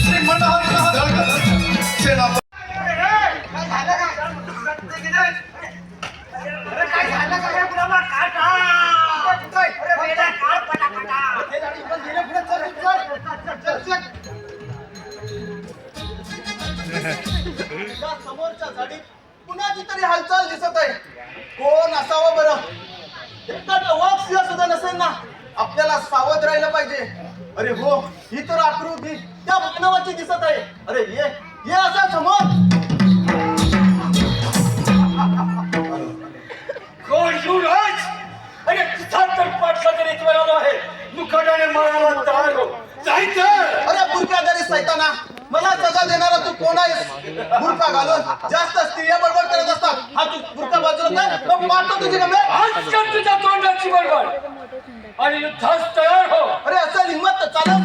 श्री मनोहर सुंदर. या समोरच्या झाडीत कुणाची तरी हालचाल दिसत आहे. कोण असावं बरं? एखादा वाघ सिंह सुद्धा नसेल ना? आपल्याला सावध राहिलं पाहिजे. अरे हो, ही तर आकृती त्या मानवाची दिसत आहे. अरे ये असा समोर. कोण युवराज? अरे तुझा तर पाठला तरी इथवर आलो आहे. मुकाट्याने मारायला तयार हो. जायचं. अरे बुरखाधारी सैताना, मला सजा देणारा तू कोण आहेस? बुरखा घालून जास्त स्त्रिया बडबड करत असतात. हा तू बुरखा बाजूला कर, मग मारतो तुझी गंभीर. आजकाल तुझ्या तोंडाची बडबड आणि युद्धास तयार हो. अरे असं हिंमत चालत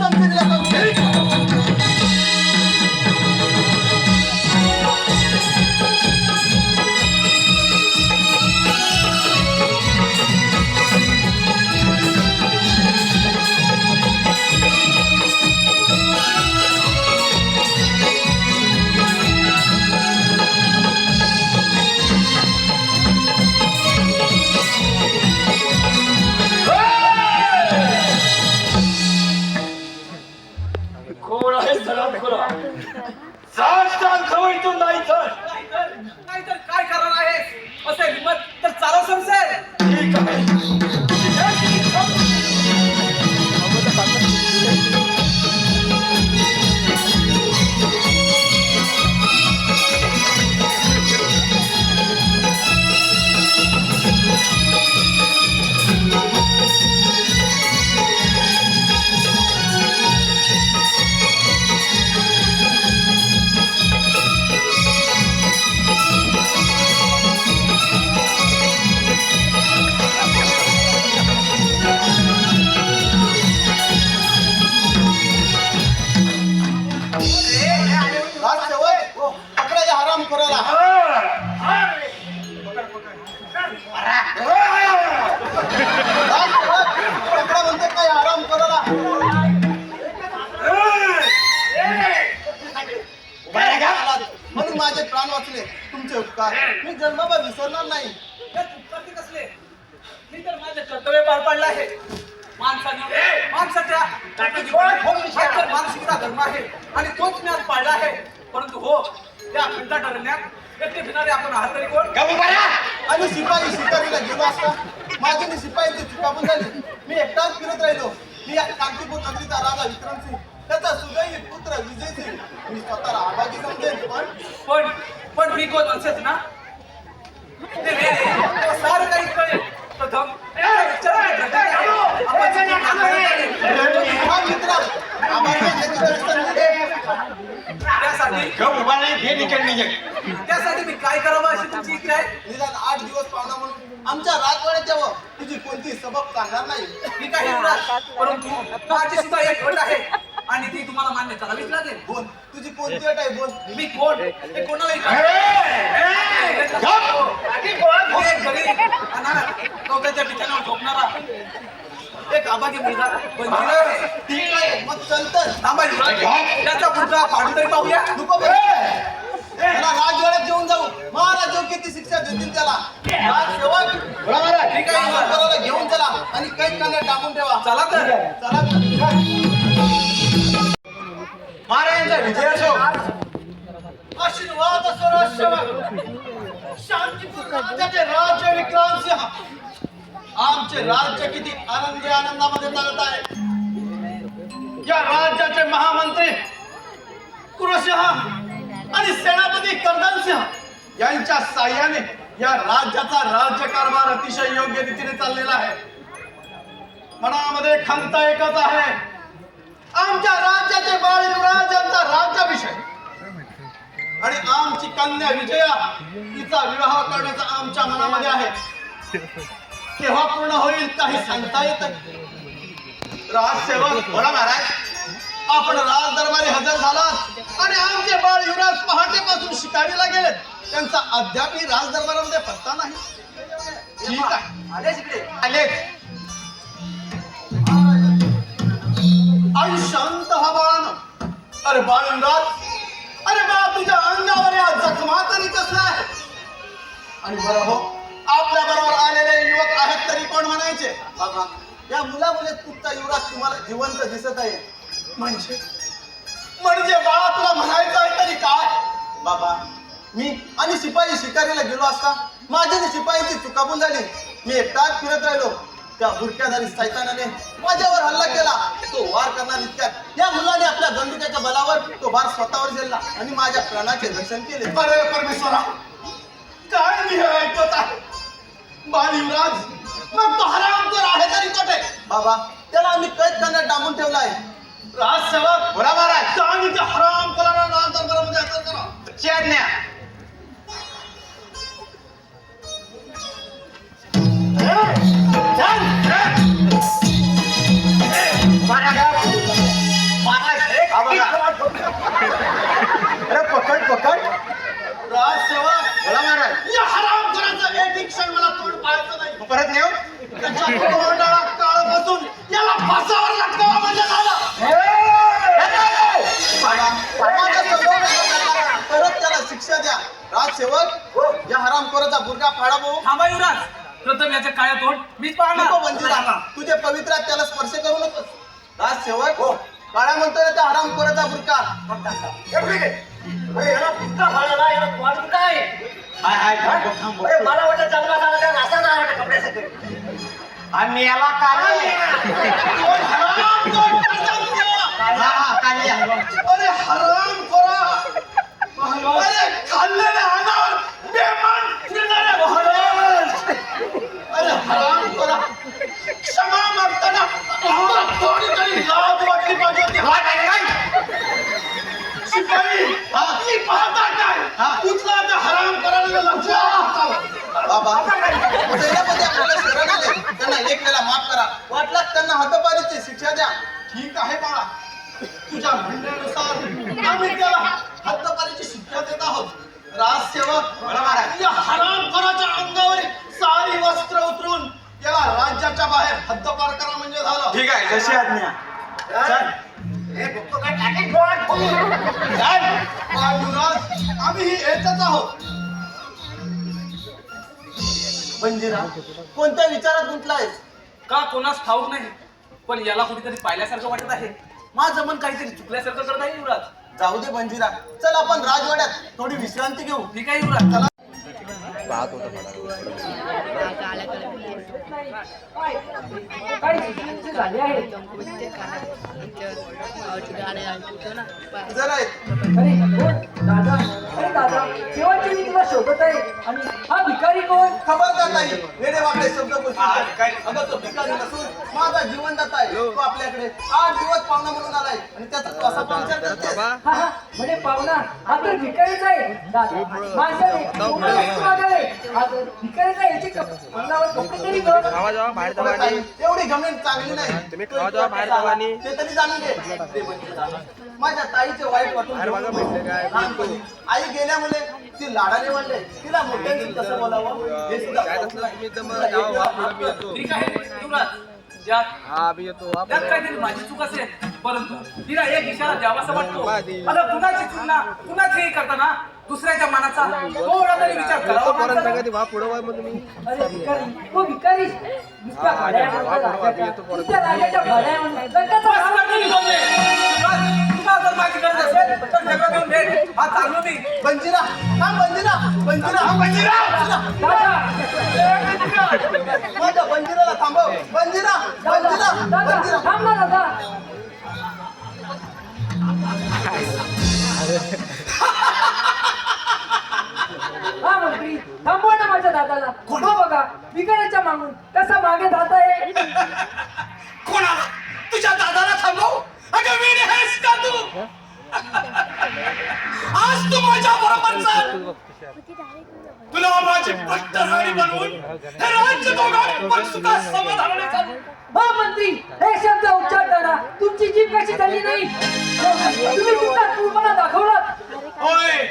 कोण आहे सलाम खुरा? जास्त खवळतो नाही तर नाहीतर काय करणार आहे? असे हिंमत तर चालव समजेल. ठीक आहे. पकडायला हराम करायला. पकडा म्हणते काय आराम करायला. म्हणून माझे प्राण वाचले. तुमचे उपकार मी जन्मभर विसरणार नाही. कसले? मी तर माझे कर्तव्य पार पाडलं आहे. माणसाच्या मानसिकता धर्म आहे आणि तोच मी आज पाळला आहे. परंतु हो, त्या अखंड अरण्यात एकटे फिरणारे आपण आहात तरी कोण? आणि शिपाई शिकारीला गेलो असता माझी शिपाईची चुकापण झाली. मी एकटाच फिरत राहिलो. मी या कांतीपूर नगरीचा राजा विक्रमसिंग, त्याचा सुदैवी पुत्र विजयसिंग मी स्वतःला आभागी समजेन. पण मी कोण असेच ना? ते सारं काही कळेल. प्रथम त्यासाठी मी काय करावं अशी तुमची इच्छा आहे? निदान 8 दिवस पाहुणा म्हणून आमच्या राजवाड्यात यावं. तुझी कोणती सबब सांगणार नाही. मी काही परंतु माझी सुद्धा एक अट आहे आणि ती तुम्हाला मान्य करावीच लागेल. बोल, तुझी कोणती अट आहे? बोल. मी कोण हे कोणालाही कवट्याच्या पिठावर झोपणारा एक आबाजी मुलगा बंदिला आहे. ठीक आहे, मग चलतच. थांबा युवराज, त्याचा पुढचा फाडून तरी पाहूया. नको बे. त्याला राजवाड्यात घेऊन जाऊ. महाराज योग्य ती शिक्षा देतील त्याला. राजसेवक ठीक आहे युवराज. पोराला घेऊन चला आणि कैद खान्यात टाकून ठेवा. चला तर. चला. महाराजांचा विजय असो. आशीर्वाद असो राजसेवक. शांतीपूर्ण राज्याचे राज्य विक्रमसिंह. आमचे राज्य किती आनंदामध्ये चालत आहे. या राज्याचे महामंत्री कुरुसिंह आणि सेनापती कर्दनसिंह यांच्या साह्याने या राज्याचा राज्यकारभार अतिशय योग्य रीतीने चाललेला आहे. मनामध्ये खंत एकच आहे, आमच्या राज्याचे बाळ युवराज यांचा राज्याभिषेक आणि आमची कन्या विजया तिचा विवाह करण्याचा आमच्या मनामध्ये आहे. केव्हा पूर्ण होईल काही सांगता येत. राजसेवक बोला महाराज. आपण राज दरबारी हजर झालात आणि आमचे बाळ युवराज पहाटेपासून शिकारीला गेलेत. त्यांचा अद्यापही राज दरबारामध्ये पत्ता नाही. ठीक आहे, आले तिकडे आले. आई शांत हा बाळानं. अरे बाळ युवराज, अरे बाळ तुझ्या अंगावर या जखमा तरी कसला आहे. आणि बरं हो, आपल्या बरोबर आलेले युवक आहेत तरी कोण म्हणायचे? बघा, या मुलामुळे तुमचा युवराज तुम्हाला जिवंत दिसत आहे. म्हणजे बाळा तुला म्हणायचं आहे तरी काय? बाबा मी आणि शिपाई शिकारीला गेलो असता माझ्या आणि शिपाईची चुकाबूल झाली. मी एकटाच फिरत राहिलो. त्या बुरख्याधारी सैतानाने माझ्यावर हल्ला केला. तो वार करणार इतक्यात या मुलाने आपल्या बंदुकाच्या बलावर तो भार स्वतःवर झेलला आणि माझ्या प्राणाचे रक्षण केले. अरे परमेश्वरा, काय मी हे ऐकत आहे? बाल युवराज, मग तो हरामखोर आहे तरी कुठे? बाबा, त्याला आम्ही कैद करण्यात डांबून ठेवला आहे. राजसेवक बोला महाराज, आणि त्या हरामखोराला नांतरमध्ये हजर करा. आज्ञा. अरे पकड पकड. राजसेवक बोला महाराज. या हरामखोराचं एक क्षण मला तोंड पाहायचं नाही. परत नेऊ. त्याच्या तोंडाला काळ बसून याला फासावर लटकावा म्हणजे झालं. माझ्या समोर परत त्याला शिक्षा द्या. राजसेवक, या हरामखोराचा बुरका फाडा भाऊ. थांबा युवराज, प्रथम याच्या काळ्या तोंड मीच पाहणार. नको बंदिरा, तुझे पवित्रात त्याला स्पर्श करू नकोस. राजसेवक, काळा म्हणतोय ना त्या हरामखोराचा बुरका. अरे याला पुस्तका फाडायला याला वाटून काय? अरे मला वाटतं चांगला झाला त्या नासा नाही वाटत कपड्यासाठी. आणि याला अरे हरामखोरा, अरे खाल्लेल्या अन्नावर बेमान फिरणाऱ्या महाराज. अरे हरामखोरा, क्षमा मागताना थोडी तरी लाज वाटली पाहिजे होती. शिपाई, मी पाहता काय उचला त्या हरामखोराला लक्ष. बाबा, पहिल्यामध्ये आपल्याला शरण आले, त्यांना एक वेळा माफ करा. वाटलात त्यांना हद्दपारीची शिक्षा द्या. ठीक आहे बाळा, तुझ्या म्हणण्यानुसार आम्ही त्याला हद्दपारीची शिक्षा देत आहोत. राजसेवक, या हरामखोराच्या अंगावर सारी वस्त्र उतरून याला राज्याच्या बाहेर हद्दपार करा म्हणजे झालं. ठीक आहे, जशी आज्ञा. आम्ही ही येतच आहोत. बंजिरा, कोणत्या विचारात गुंतलायस? का कोणास ठाऊक नाही, पण याला कुठेतरी पाहिल्यासारखं वाटत आहे. माझं मन काहीतरी चुकल्यासारखं करत आहे युवराज. जाऊ दे बंजिरा, चल आपण राजवाड्यात थोडी विश्रांती घेऊ. ठीक आहे युवराज, चला. झाले आहे. जरा अरे कोण? दादा, अरे दादा, केव्हाची मी तुला शोधत आहे. आणि हा भिकारी कोण? खबरदार नाही, वेडे वाकडे शब्द बोलतो. अगं तो भिकारी नसून माझा जीवनदाता आहे. तो आपल्याकडे 8 दिवस पाहुणा म्हणून आलाय आणि त्याचा तू असा पण विचार करतोस? हा हा, म्हणजे पाहुणा हा तर भिकारीच आहे. दादा, माणसाने कोणाला वस्तू मागावे. हा तर भिकारीच आहे. याचे अंगावर कपडे तरी बघ. एवढी गमेंट चांगली नाही. ते तरी जाणून घे. ते बंजिरा, माझ्या ताईचे वाईट वाटून लहानपणी आई गेल्यामुळे ती लाडाने वाढले. तिला मोठ्यांनी कसं बोलावं हे सुद्धा कळत नाही. ठीक आहे युवराज, त्यात काहीतरी माझी चूक असेल, परंतु तिला एक इशारा द्यावासा वाटतो. आता कुणाची चूक ना कुणाचीही करताना दुसऱ्याच्या मनाचा थोडा तरी विचार करावा माणसाला. अरे भिकारी, तो भिकारी नुसत्या भाड्यावर राजाच्या, नुसत्या राजाच्या भाड्यावर लंकाचा असं नाही बोलले. युवराज, तुला जर माझी गरज असेल तर जगा देऊन भेट. हा चाललो मी. बंजिरा, हा बंजिरा, बंजिरा, हा बंजिरा. माझ्या बंजिराला थांबव. बंजिरा, बंजिरा, बंजिरा. थांब ना दादा. हा मंत्री, थांबवा ना माझ्या दादाला. हो बघा, भिकाऱ्याच्या मागून कसा मागे जात आहे. कोणाला? तुझ्या दादाला थांबव. अगं वेडी आहेस का तू? आज तू माझ्या बरोबर चल. तुला माझी पट्टराणी बनवून हे राज्य दोघांनी पण सुद्धा समाधानाने चालू. हो मंत्री, हे शब्द उच्चारताना तुमची जीभ कशी झाली नाही? तुम्ही तुमचा क्रूरपणा दाखवलात. होय,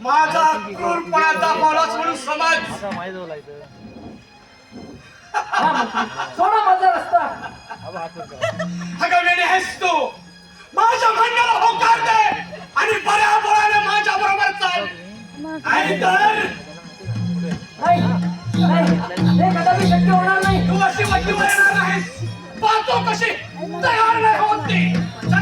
माझा क्रूरपणा दाखवलाच म्हणून समाज. हा मंत्री, सोडा माझा रस्ता. अगं वेडी आहेस तू. माझ्या म्हणण्याला होकार दे आणि बऱ्या बळाने माझ्या बरोबर चाल. आणि तर नाही नाही, हे कदापि शक्य होणार नाही. तू अशी वड्डी येणार नाहीस. पाहतो कशी तयार नाही होत ती. चल.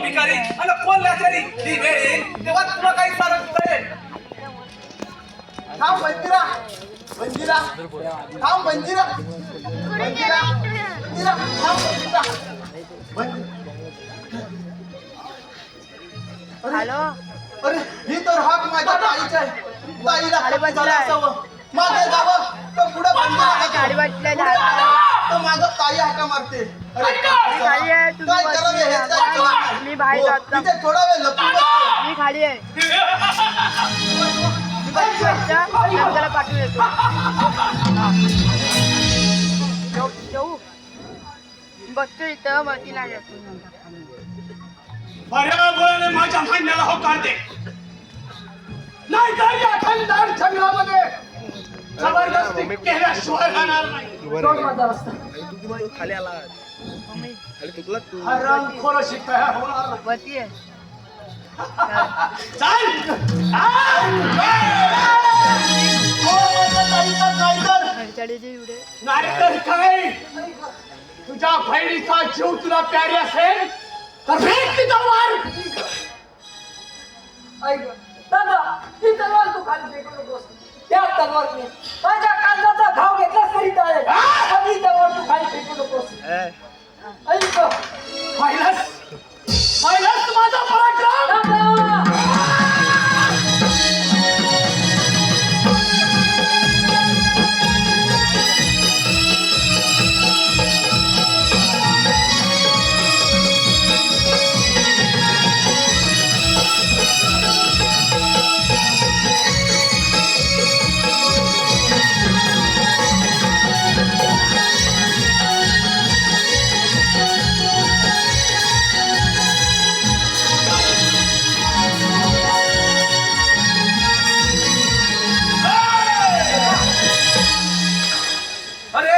भिकारी आणि कोण लाचारी ही वेळ येईल तेव्हा तुला काही फरक पडेल. थांब मंदिरा मंदिरा थांब मंदिरा मंदिरा मंदिरा थांब मंदिरा. अरे ही तर हाक माझ्या ताईची आहे. ताईला झालं असावं मागे जावं तर पुढे तर माझं ताई हाका मारते. अरे काय करावे हे काय कळत नाही. हो, तिथे थोडा वेळ लपून बसते. मी खाली आहे पाठवून येतो बघतो इथं मती नाही पर्यावरणाने माझ्या म्हणण्याला होकार दे, नाही तर या खंडार संग्रामध्ये जबरदस्ती केल्याशिवाय राहणार नाही. माझा रस्ता हरामखोराशी तयार होणार वरती आहे नाहीतर काय तुझ्या बहिणीचा जीव तुला प्यारी असेल तर भेट ती तलवार. ऐक दादा, ही तलवार तू खाली फेकू नकोस. त्या तलवारने माझ्या कांद्याचा घाव घेतला तरी चालेल, पण ही तलवार तू खाली फेकू नकोस. ऐक पाहिलंस माझा पराक्रम. दादा, अरे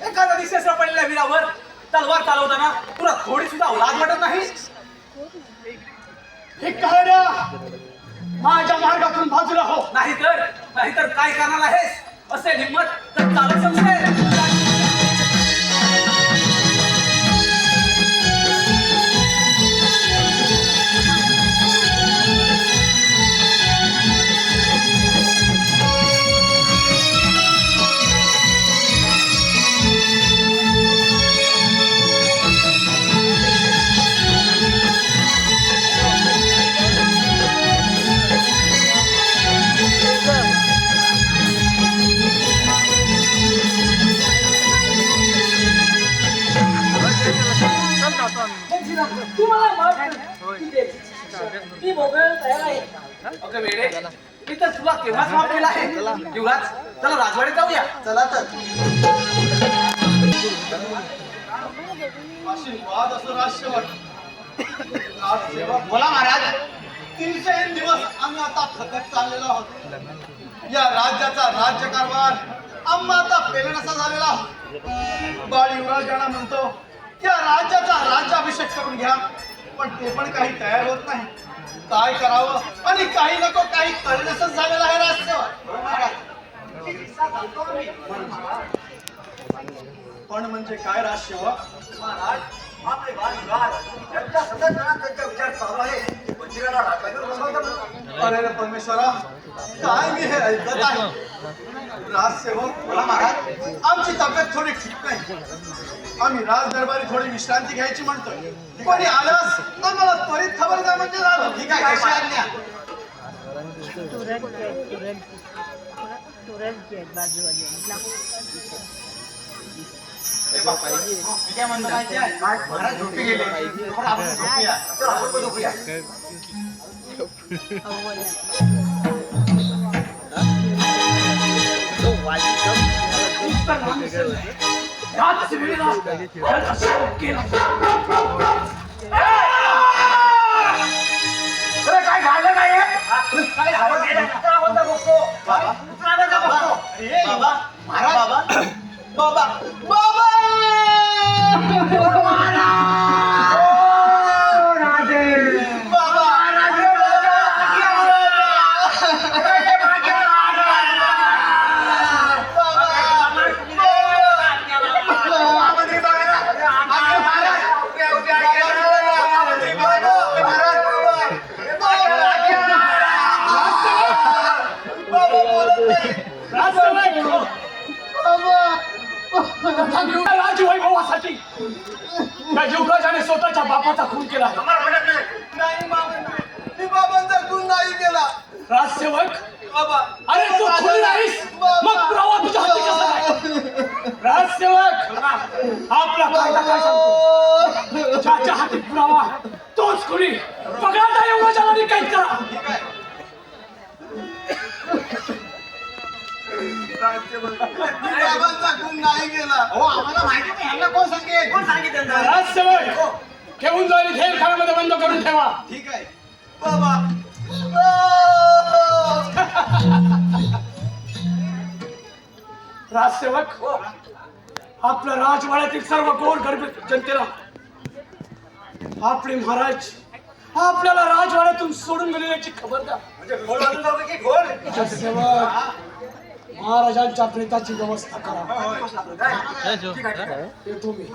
एखादा दिसेसरा पडलेल्या वीरावर तलवार चालवताना तुला थोडी सुद्धा लाज वाटत नाही. हे कळण्या माझ्या मार्गातून बाजूला हो. नाहीतर काय करणार आहेस असे हिम्मत तर चालत समजेल. तू मला माफ कर. मी भोगायला तयार आहे. अगं वेडे, मी तर तुला केव्हाच माफ केला आहे. युवराज, चला राजवाड्यात जाऊया. चला तर आशीर्वाद असो राजसेवक. बोला महाराज. 300 दिवस आम्ही आता थकत चाललेलो आहोत. या राज्याचा राज्यकारभार आम्हा आता पेलनासा झालेला आहोत. बाळ युवराज यांना म्हणतो या राज्याचा राज्याभिषेक करून घ्या, पण ते पण काही तयार होत नाही. काय करावं आणि काही नको काही कळणसच झालेलं आहे राजसेवक. पण म्हणजे काय राजसेवक? आपले बालविवाद यांच्या सतत त्यांचा विचार चालू आहे की वजिराला राजवाड्यावर बसवायचं म्हणून. अरे रे परमेश्वरा, काय मी हे ऐकत आहे. राजसेवक बोला महाराज, आमची तब्येत थोडी ठीक नाही. आम्ही राज दरबारी थोडी विश्रांती घ्यायची म्हणतोय. कोणी आल्यास आम्हाला त्वरित खबर द्या म्हणजे झालं. ठीक आहे, कशी आज्ञा. मी काय म्हणतो माहिती आहे? महाराज झोपी गेले. पण आपण झोपूया. चला, आपण पण झोपूया. याच वेळेला त्याचा शोक केला. अरे काय झालं काय हे? काय झालं? कुत्रा कोणता बघतो? कुत्रा कोणता बघतो? ए, बाबा महाराज, बाबा बाबा बाबा सांगू राजवैभवासाठी त्या युवराजाने स्वतःच्या बापाचा खून केला आहे. नाही मामा मी बाबांचा गुण नाही केला राजसेवक बाबा अरे तू खुनी नाहीस मग पुरावा तुझ्या हाती कसा काय? राजसेवक आपला कायदा काय सांगतो? ज्याच्या हाती पुरावा तोच खुनी. पकडा त्या युवराजाला आणि कैद करा. मी बाबांचा गुण नाही केला हो आम्हाला माहिती नाही ह्यांना कोण सांगेल कोण सांगितलं राजसेवक घेऊन जाईल घेर खाण्यामध्ये बंद करून ठेवा. ठीक आहे बाबा राजसेवक आपल्या राजवाड्यातील सर्व गोर गरीब जनतेला आपले महाराज आपल्याला राजवाड्यातून सोडून गेलेल्याची खबर द्या. राजसेवक महाराजांच्या प्रेताची व्यवस्था करा. येतो मी.